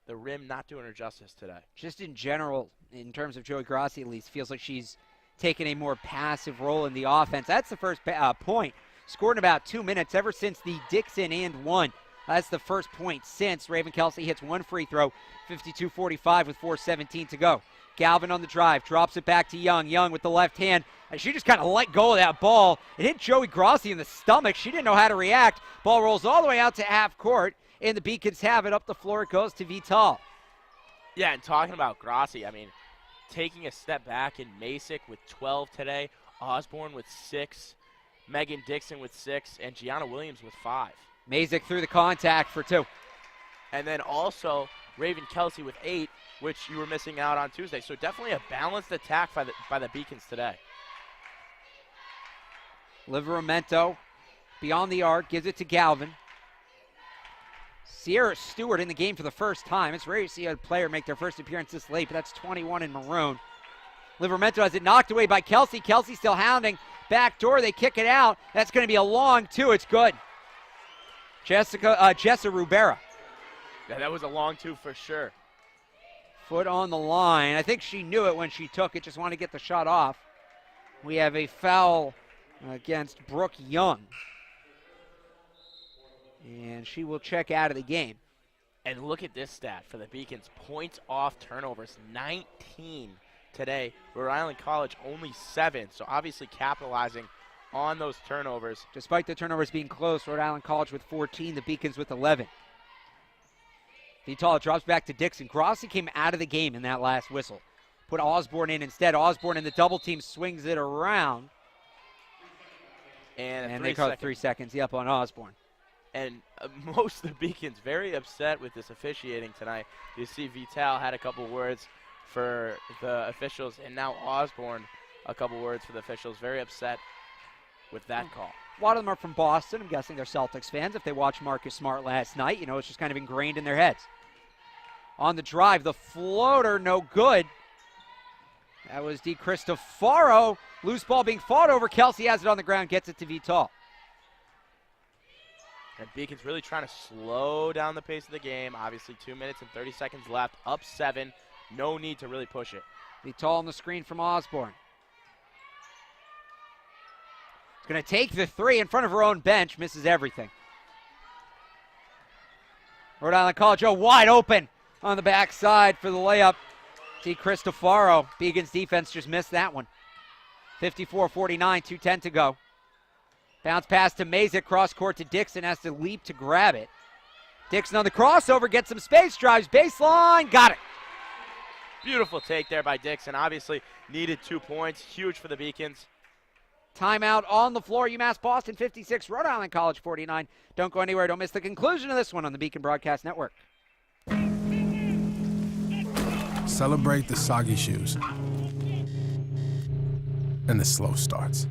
the rim not doing her justice today. Just in general, in terms of Joey Grossi at least, feels like she's taken a more passive role in the offense. That's the first point. Scored in about 2 minutes ever since the Dixon and one. That's the first point since. Raven Kelsey hits one free throw, 52-45 with 4:17 to go. Galvin on the drive, drops it back to Young. Young with the left hand. And she just kind of let go of that ball. It hit Joey Grossi in the stomach. She didn't know how to react. Ball rolls all the way out to half court. And the Beacons have it. Up the floor it goes to Vital. Yeah, and talking about Grossi, I mean, taking a step back in Mazyck with 12 today, Osborne with 6, Megan Dixon with 6, and Gianna Williams with 5. Mazyck through the contact for 2. And then also Raven Kelsey with 8, which you were missing out on Tuesday. So definitely a balanced attack by the Beacons today. Liveramento beyond the arc, gives it to Galvin. Sierra Stewart in the game for the first time. It's rare to see a player make their first appearance this late, but that's 21 in maroon. Liveramento has it knocked away by Kelsey. Kelsey still hounding. Back door, they kick it out. That's going to be a long 2. It's good. Jessa Rubera. Yeah, that was a long 2 for sure. Foot on the line. I think she knew it when she took it, just wanted to get the shot off. We have a foul against Brooke Young. And she will check out of the game. And look at this stat for the Beacons. Points off turnovers, 19 today. Rhode Island College only 7, so obviously capitalizing on those turnovers. Despite the turnovers being close, Rhode Island College with 14, the Beacons with 11. Vital drops back to Dixon. Grossi came out of the game in that last whistle. Put Osborne in instead. Osborne in the double team swings it around. And they call it 3 seconds. Yep, on Osborne. And most of the Beacons very upset with this officiating tonight. You see Vital had a couple words for the officials, and now Osborne a couple words for the officials. Very upset with that call. A lot of them are from Boston. I'm guessing they're Celtics fans. If they watched Marcus Smart last night, you know, it's just kind of ingrained in their heads. On the drive, the floater, no good. That was Di Cristofaro. Loose ball being fought over. Kelsey has it on the ground, gets it to Vital. And Beacon's really trying to slow down the pace of the game. Obviously 2 minutes and 30 seconds left, up 7. No need to really push it. Vital on the screen from Osborne. It's going to take the 3 in front of her own bench, misses everything. Rhode Island College, wide open on the backside for the layup. Di Cristofaro. Beacon's defense just missed that one. 54-49, 2:10 to go. Bounce pass to Mazyck, cross court to Dixon, has to leap to grab it. Dixon on the crossover, gets some space, drives baseline, got it. Beautiful take there by Dixon. Obviously needed 2 points, huge for the Beacons. Timeout on the floor. UMass Boston 56, Rhode Island College 49. Don't go anywhere. Don't miss the conclusion of this one on the Beacon Broadcast Network. Celebrate the soggy shoes and the slow starts.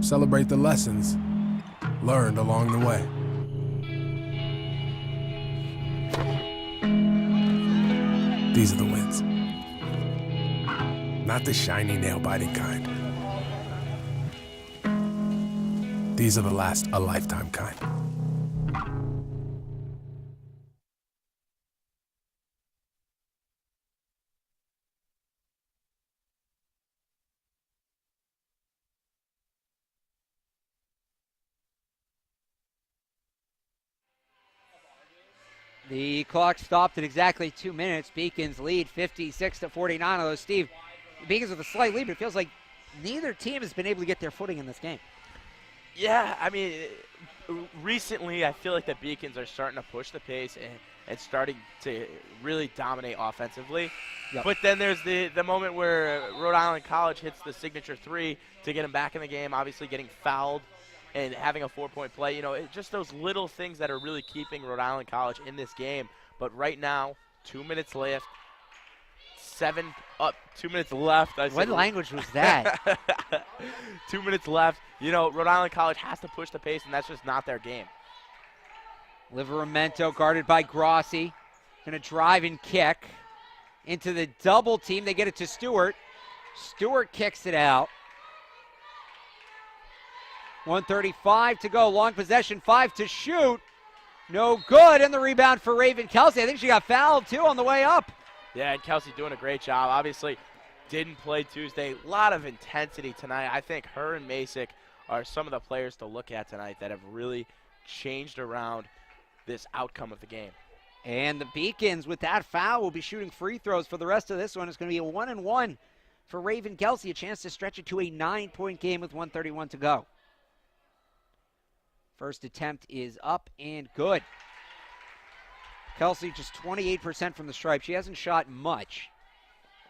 Celebrate the lessons learned along the way. These are the wins. Not the shiny, nail-biting kind. These are the last a lifetime kind. The clock stopped at exactly 2 minutes. Beacons lead 56-49. Although, Steve, Beacons with a slight lead, but it feels like neither team has been able to get their footing in this game. Yeah, I mean, recently I feel like the Beacons are starting to push the pace and starting to really dominate offensively. Yep. But then there's the moment where Rhode Island College hits the signature three to get them back in the game, obviously getting fouled and having a 4-point play. You know, just those little things that are really keeping Rhode Island College in this game. But right now, 2 minutes left, 2 minutes left. What language was that? 2 minutes left. You know, Rhode Island College has to push the pace, and that's just not their game. Liveramento guarded by Grossi. Going to drive and kick into the double team. They get it to Stewart. Stewart kicks it out. 1:35 to go. Long possession, 5 to shoot. No good. And the rebound for Raven Kelsey. I think she got fouled, too, on the way up. Yeah, and Kelsey doing a great job. Obviously, didn't play Tuesday. A lot of intensity tonight. I think her and Mazyck are some of the players to look at tonight that have really changed around this outcome of the game. And the Beacons, with that foul, will be shooting free throws for the rest of this one. It's going to be a 1-and-1 for Raven Kelsey, a chance to stretch it to a 9-point game with 1:31 to go. First attempt is up and good. Kelsey just 28% from the stripe. She hasn't shot much,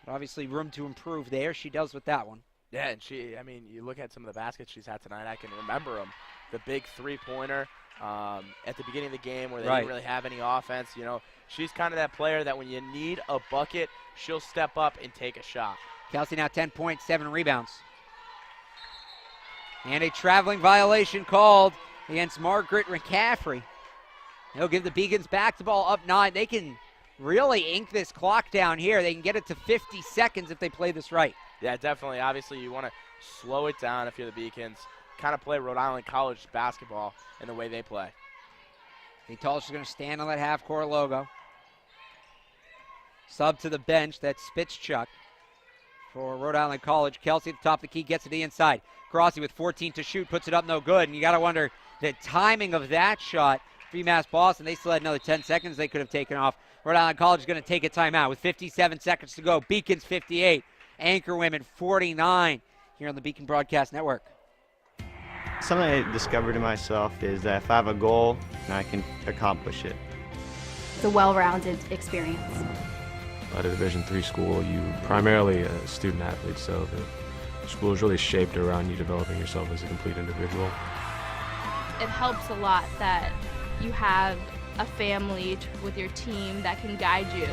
but obviously room to improve there. She does with that one. Yeah, and you look at some of the baskets she's had tonight, I can remember them. The big three-pointer at the beginning of the game where they didn't really have any offense. You know, she's kind of that player that when you need a bucket, she'll step up and take a shot. Kelsey now 10 points, 7 rebounds. And a traveling violation called against Margaret McCaffrey. He'll give the Beacons back the ball up 9. They can really ink this clock down here. They can get it to 50 seconds if they play this right. Yeah, definitely. Obviously, you want to slow it down if you're the Beacons. Kind of play Rhode Island College basketball in the way they play. Vitalish is going to stand on that half-court logo. Sub to the bench, that's Spitzchuk for Rhode Island College. Kelsey at the top of the key gets to the inside. Grossi with 14 to shoot, puts it up no good. And you got to wonder the timing of that shot for UMass Boston. They still had another 10 seconds they could have taken off. Rhode Island College is going to take a timeout with 57 seconds to go. Beacons 58, Anchor Women 49 here on the Beacon Broadcast Network. Something I discovered in myself is that if I have a goal, I can accomplish it. It's a well-rounded experience. At a Division III school, you primarily a student athlete, so the school is really shaped around you developing yourself as a complete individual. It helps a lot that you have a family with your team that can guide you.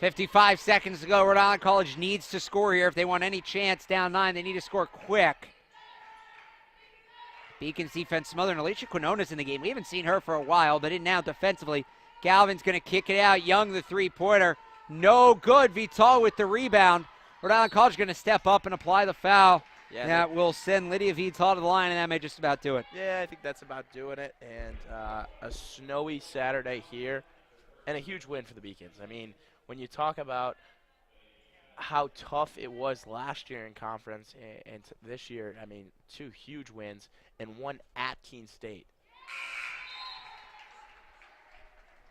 55 seconds to go. Rhode Island College needs to score here if they want any chance. Down 9, they need to score quick. Beacon's defense smothered. Alicia Quinones in the game. We haven't seen her for a while, but in now defensively. Galvin's going to kick it out. Young, the three-pointer. No good. Vital with the rebound. Rhode Island College going to step up and apply the foul. Yeah, that will send Lydia Vital to the line, and that may just about do it. Yeah, I think that's about doing it. And a snowy Saturday here, and a huge win for the Beacons. I mean, when you talk about how tough it was last year in conference and this year, I mean, 2 huge wins and 1 at Keene State.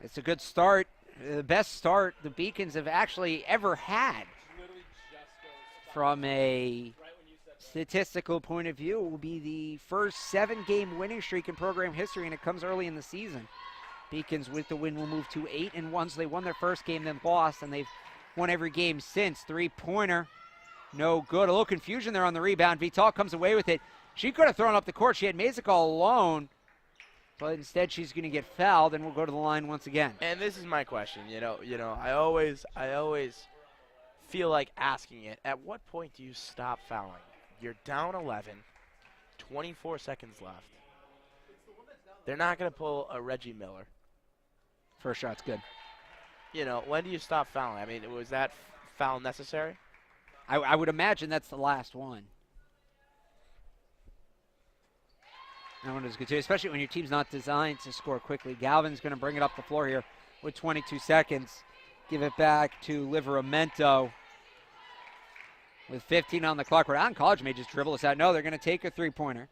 It's a good start. The best start the Beacons have actually ever had. From a statistical point of view, it will be the first 7-game winning streak in program history, and it comes early in the season. Beacons with the win will move to 8-1, so they won their first game, then lost, and they've won every game since. Three-pointer, no good. A little confusion there on the rebound. Vital comes away with it. She could have thrown up the court. She had Mazyck all alone, but instead she's going to get fouled, and we'll go to the line once again. And this is my question. You know, I always feel like asking it. At what point do you stop fouling? You're down 11, 24 seconds left. They're not going to pull a Reggie Miller. First shot's good. You know, when do you stop fouling? I mean, was that foul necessary? I would imagine that's the last one. That one is good too, especially when your team's not designed to score quickly. Galvin's going to bring it up the floor here with 22 seconds. Give it back to Liveramento with 15 on the clock. Rhode Island College may just dribble us out. No, they're going to take a three-pointer.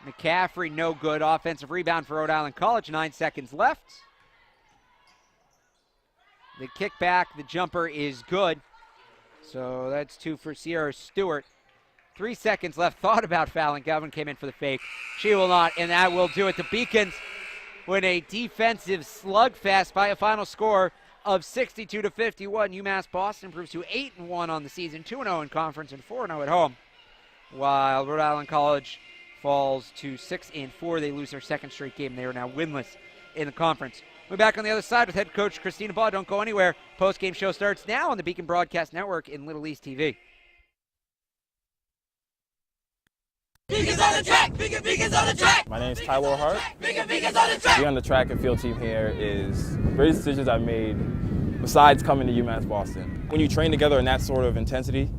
McCaffrey, no good. Offensive rebound for Rhode Island College. 9 seconds left. The kickback, the jumper is good. So that's 2 for Sierra Stewart. 3 seconds left. Thought about fouling. Galvin came in for the fake. She will not, and that will do it. The Beacons win a defensive slugfest by a final score of 62-51. UMass Boston improves to 8-1 on the season, 2-0 in conference, and 4-0 at home. While Rhode Island College falls to 6-4. They lose their second straight game. They are now winless in the conference. We're back on the other side with head coach Christina Baugh. Don't go anywhere. Post-game show starts now on the Beacon Broadcast Network in Little East TV. Beacons on the track! Beacons on the track! My name is Tyler Hart. Beacons on the track! Being on the track and field team here is the greatest decisions I've made besides coming to UMass Boston. When you train together in that sort of intensity,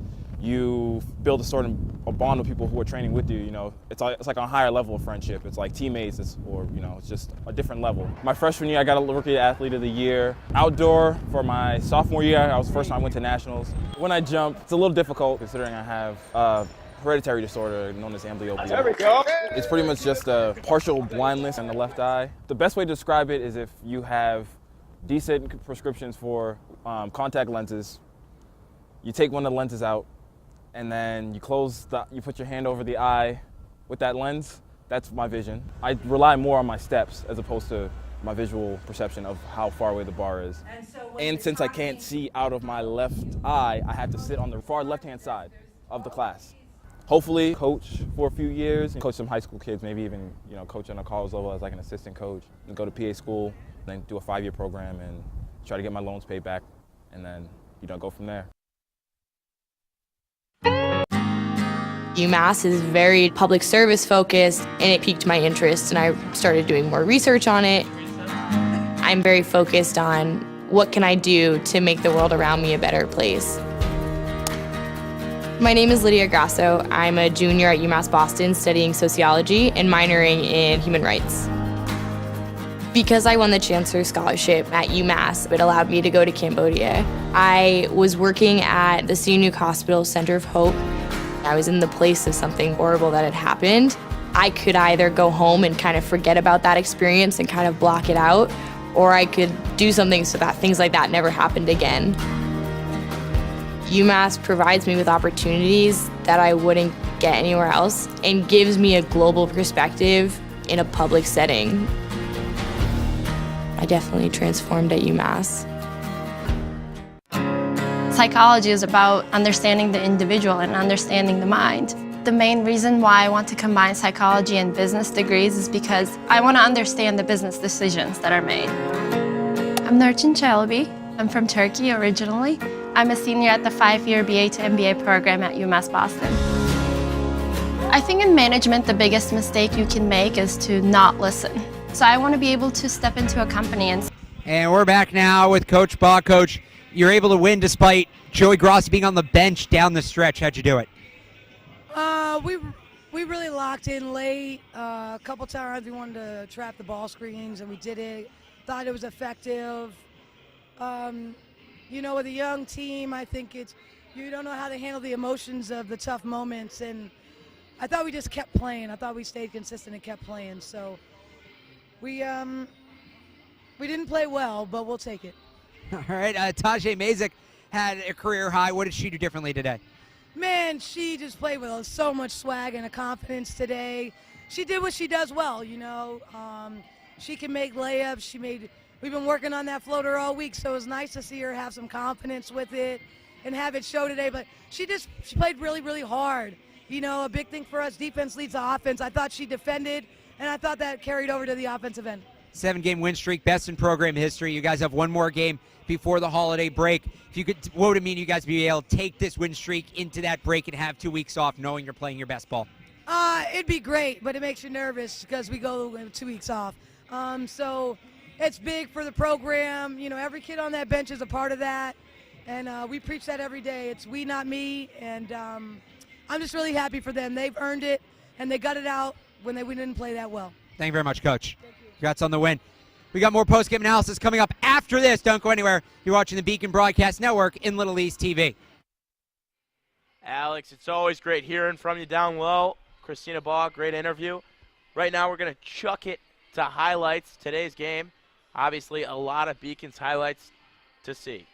you build a sort of a bond with people who are training with you. You know, it's like on a higher level of friendship. It's like teammates, it's just a different level. My freshman year, I got a Rookie Athlete of the Year. Outdoor for my sophomore year, I was the first time I went to nationals. When I jump, it's a little difficult considering I have hereditary disorder known as amblyopia. There we go. It's pretty much just a partial blindness in the left eye. The best way to describe it is if you have decent prescriptions for contact lenses, you take one of the lenses out, and then you put your hand over the eye with that lens. That's my vision. I rely more on my steps as opposed to my visual perception of how far away the bar is. And since I can't see out of my left eye, I have to sit on the far left-hand side of the class. Hopefully coach for a few years, and coach some high school kids, maybe even coach on a college level as like an assistant coach, and go to PA school, then do a 5-year program and try to get my loans paid back, and then go from there. UMass is very public service focused, and it piqued my interest, and I started doing more research on it. I'm very focused on what can I do to make the world around me a better place. My name is Lydia Grasso. I'm a junior at UMass Boston studying sociology and minoring in human rights. Because I won the Chancellor's Scholarship at UMass, it allowed me to go to Cambodia. I was working at the Sihanouk Hospital Center of Hope. I was in the place of something horrible that had happened. I could either go home and kind of forget about that experience and kind of block it out, or I could do something so that things like that never happened again. UMass provides me with opportunities that I wouldn't get anywhere else and gives me a global perspective in a public setting. I definitely transformed at UMass. Psychology is about understanding the individual and understanding the mind. The main reason why I want to combine psychology and business degrees is because I want to understand the business decisions that are made. I'm Nurçin Çelebi. I'm from Turkey originally. I'm a senior at the 5-year BA to MBA program at UMass Boston. I think in management, the biggest mistake you can make is to not listen. So I want to be able to step into a company And we're back now with Coach Baugh. Coach, you're able to win despite Joey Grossi being on the bench down the stretch. How'd you do it? We really locked in late. A couple times we wanted to trap the ball screens, and we did it. Thought it was effective. You know, with a young team, I think you don't know how to handle the emotions of the tough moments, and I thought we just kept playing. I thought we stayed consistent and kept playing. So we didn't play well, but we'll take it. All right, Tahjai Mazyck had a career high. What did she do differently today? Man, she just played with so much swag and a confidence today. She did what she does well, you know. She can make layups. We've been working on that floater all week, so it was nice to see her have some confidence with it and have it show today. But she played really, really hard. You know, a big thing for us, defense leads the offense. I thought she defended, and I thought that carried over to the offensive end. 7-game win streak, best in program history. You guys have one more game before the holiday break. What would it mean you guys be able to take this win streak into that break and have 2 weeks off knowing you're playing your best ball? It'd be great, but it makes you nervous because we go 2 weeks off. So it's big for the program. You know, every kid on that bench is a part of that, and we preach that every day. It's we, not me, and I'm just really happy for them. They've earned it, and they got it out when we didn't play that well. Thank you very much, Coach. Congrats on the win. We got more post-game analysis coming up after this. Don't go anywhere. You're watching the Beacon Broadcast Network in Little East TV. Alex, it's always great hearing from you down low. Christina Baugh, great interview. Right now we're going to chuck it to highlights, today's game. Obviously, a lot of Beacon's highlights to see.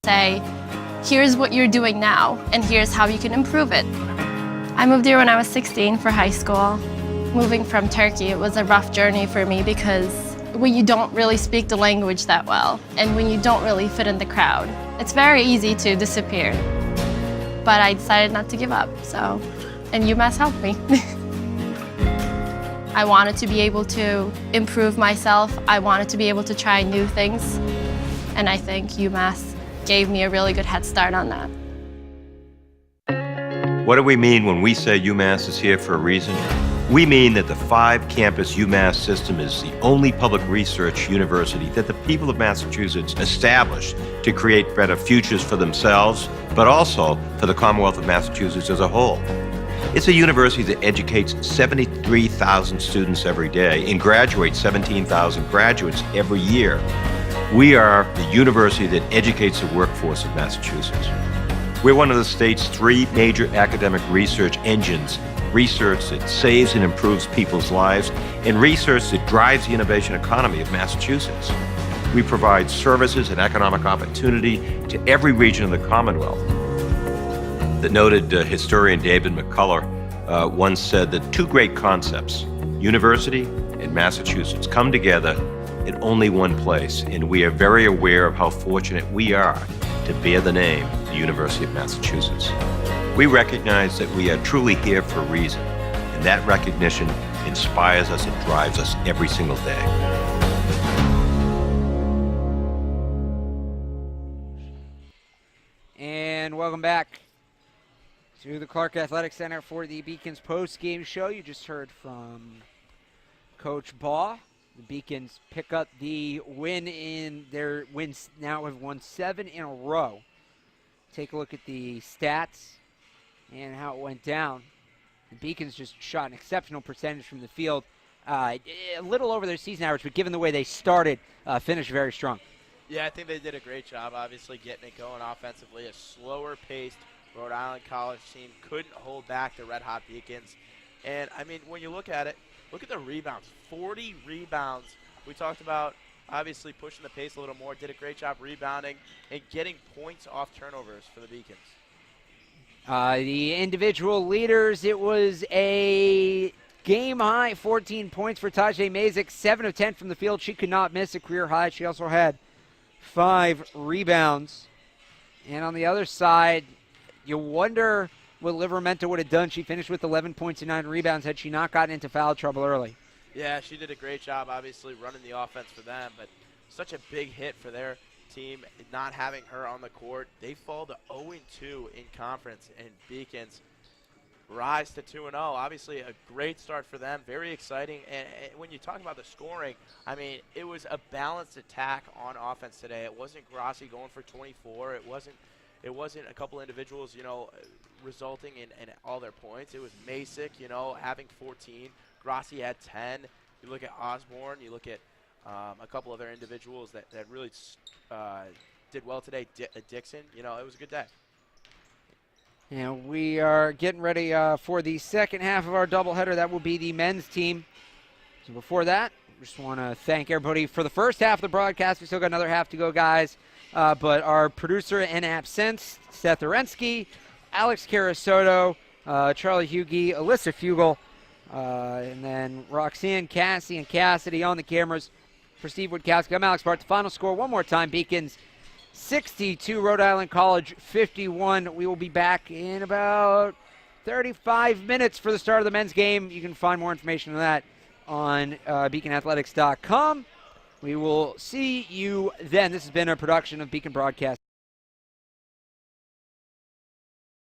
Say, here's what you're doing now, and here's how you can improve it. I moved here when I was 16 for high school. Moving from Turkey, it was a rough journey for me because when you don't really speak the language that well, and when you don't really fit in the crowd, it's very easy to disappear. But I decided not to give up, and UMass helped me. I wanted to be able to improve myself. I wanted to be able to try new things, and I think UMass gave me a really good head start on that. What do we mean when we say UMass is here for a reason? We mean that the 5-campus UMass system is the only public research university that the people of Massachusetts established to create better futures for themselves, but also for the Commonwealth of Massachusetts as a whole. It's a university that educates 73,000 students every day and graduates 17,000 graduates every year. We are the university that educates the workforce of Massachusetts. We're one of the state's 3 major academic research engines: research that saves and improves people's lives, and research that drives the innovation economy of Massachusetts. We provide services and economic opportunity to every region of the Commonwealth. The noted historian David McCullough once said that 2 great concepts, university and Massachusetts, come together in only one place, and we are very aware of how fortunate we are to bear the name, the University of Massachusetts. We recognize that we are truly here for a reason, and that recognition inspires us and drives us every single day. And welcome back to the Clark Athletic Center for the Beacons post-game show. You just heard from Coach Baugh. The Beacons pick up the win in their wins. Now have won 7 in a row. Take a look at the stats and how it went down. The Beacons just shot an exceptional percentage from the field. a little over their season average, but given the way they started, finished very strong. Yeah, I think they did a great job, obviously, getting it going offensively. A slower-paced Rhode Island College team couldn't hold back the red-hot Beacons. And, I mean, when you look at it, look at the rebounds. 40 rebounds. We talked about, obviously, pushing the pace a little more. Did a great job rebounding and getting points off turnovers for the Beacons. The individual leaders, it was a game-high 14 points for Tahjai Mazyck, 7 of 10 from the field. She could not miss a career high. She also had 5 rebounds. And on the other side, you wonder what Livramento would have done. She finished with 11 points and 9 rebounds had she not gotten into foul trouble early. Yeah, she did a great job, obviously, running the offense for them, but such a big hit for their team not having her on the court. They fall to 0-2 in conference, and Beacons rise to 2-0. Obviously, a great start for them, very exciting. And when you talk about the scoring, I mean, it was a balanced attack on offense today. It wasn't Grassi going for 24. It wasn't a couple individuals, resulting in all their points. It was Mazyck, having 14. Grassi had 10. You look at Osborne. You look at a couple other individuals that really did well today. Dixon, it was a good day. And we are getting ready for the second half of our doubleheader. That will be the men's team. So before that, just want to thank everybody for the first half of the broadcast. We still got another half to go, guys. But our producer in absence, Seth Orensky, Alex Carasoto, Charlie Hughey, Alyssa Fugel, and then Roxanne, Cassie, and Cassidy on the cameras. For Steve Woodkowski, I'm Alex Bart. The final score one more time, Beacons 62, Rhode Island College 51. We will be back in about 35 minutes for the start of the men's game. You can find more information on that on beaconathletics.com. We will see you then. This has been a production of Beacon Broadcast.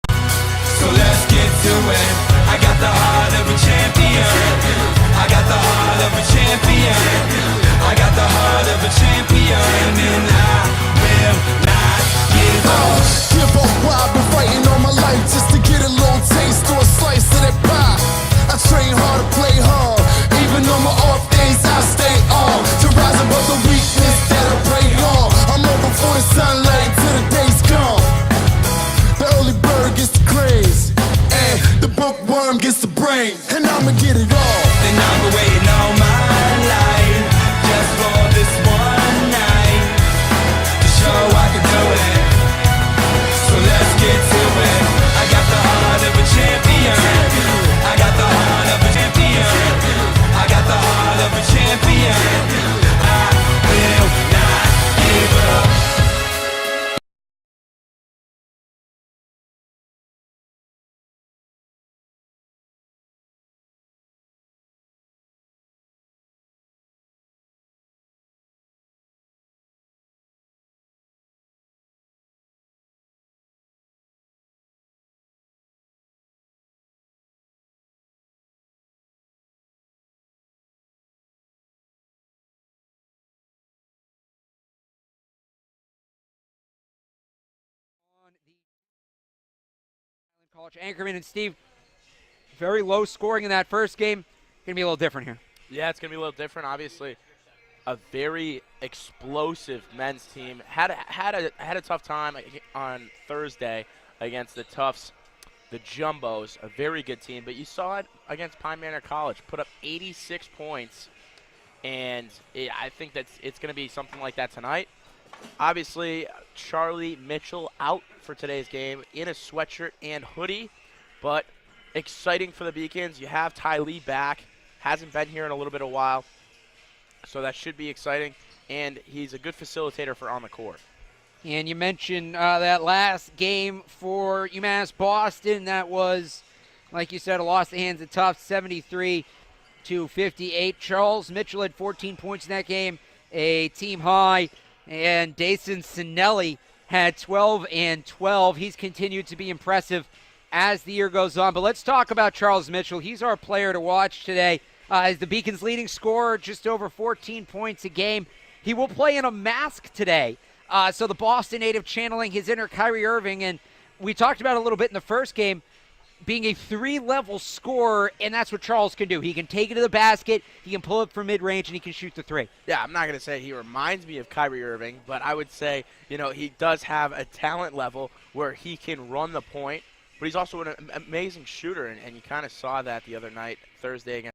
So let's get to it. I got the heart of a champion. I got the heart of a champion. I got the heart of a champion. And I will not give up. Give up why I've been fighting all my life just to get a little taste or a slice of that pie. I train hard to play hard. Even on my off days I stay on. To rise above the weakness that I pray on. I'm up before the sunlight till the day's gone. The early bird gets the craze, and the bookworm gets the brain. And I'ma get it all. And I've been waiting all my life just for this one night to show I can do it. So let's get to it. I got the heart of a champion. I got the heart of a champion. I got the heart of a champion. I will not give up. College Anchorman and Steve, very low scoring in that first game. Going to be a little different here. Yeah, it's going to be a little different. Obviously, a very explosive men's team. Had a tough time on Thursday against the Tufts, the Jumbos, a very good team. But you saw it against Pine Manor College, put up 86 points. And I think that it's going to be something like that tonight. Obviously, Charlie Mitchell out for today's game in a sweatshirt and hoodie, but exciting for the Beacons. You have Ty Lee back, hasn't been here in a little bit of a while, so that should be exciting, and he's a good facilitator for on the court. And you mentioned that last game for UMass Boston. That was, like you said, a loss to the hands of Tufts, 73-58. Charles Mitchell had 14 points in that game, a team high. And Dason Sinelli had 12 and 12. He's continued to be impressive as the year goes on. But let's talk about Charles Mitchell. He's our player to watch today. As the Beacons' leading scorer, just over 14 points a game. He will play in a mask today. So the Boston native channeling his inner Kyrie Irving. And we talked about it a little bit in the first game. being a 3-level scorer, and that's what Charles can do. He can take it to the basket, he can pull it from mid-range, and he can shoot the 3. Yeah, I'm not going to say he reminds me of Kyrie Irving, but I would say, he does have a talent level where he can run the point, but he's also an amazing shooter, and you kind of saw that the other night, Thursday against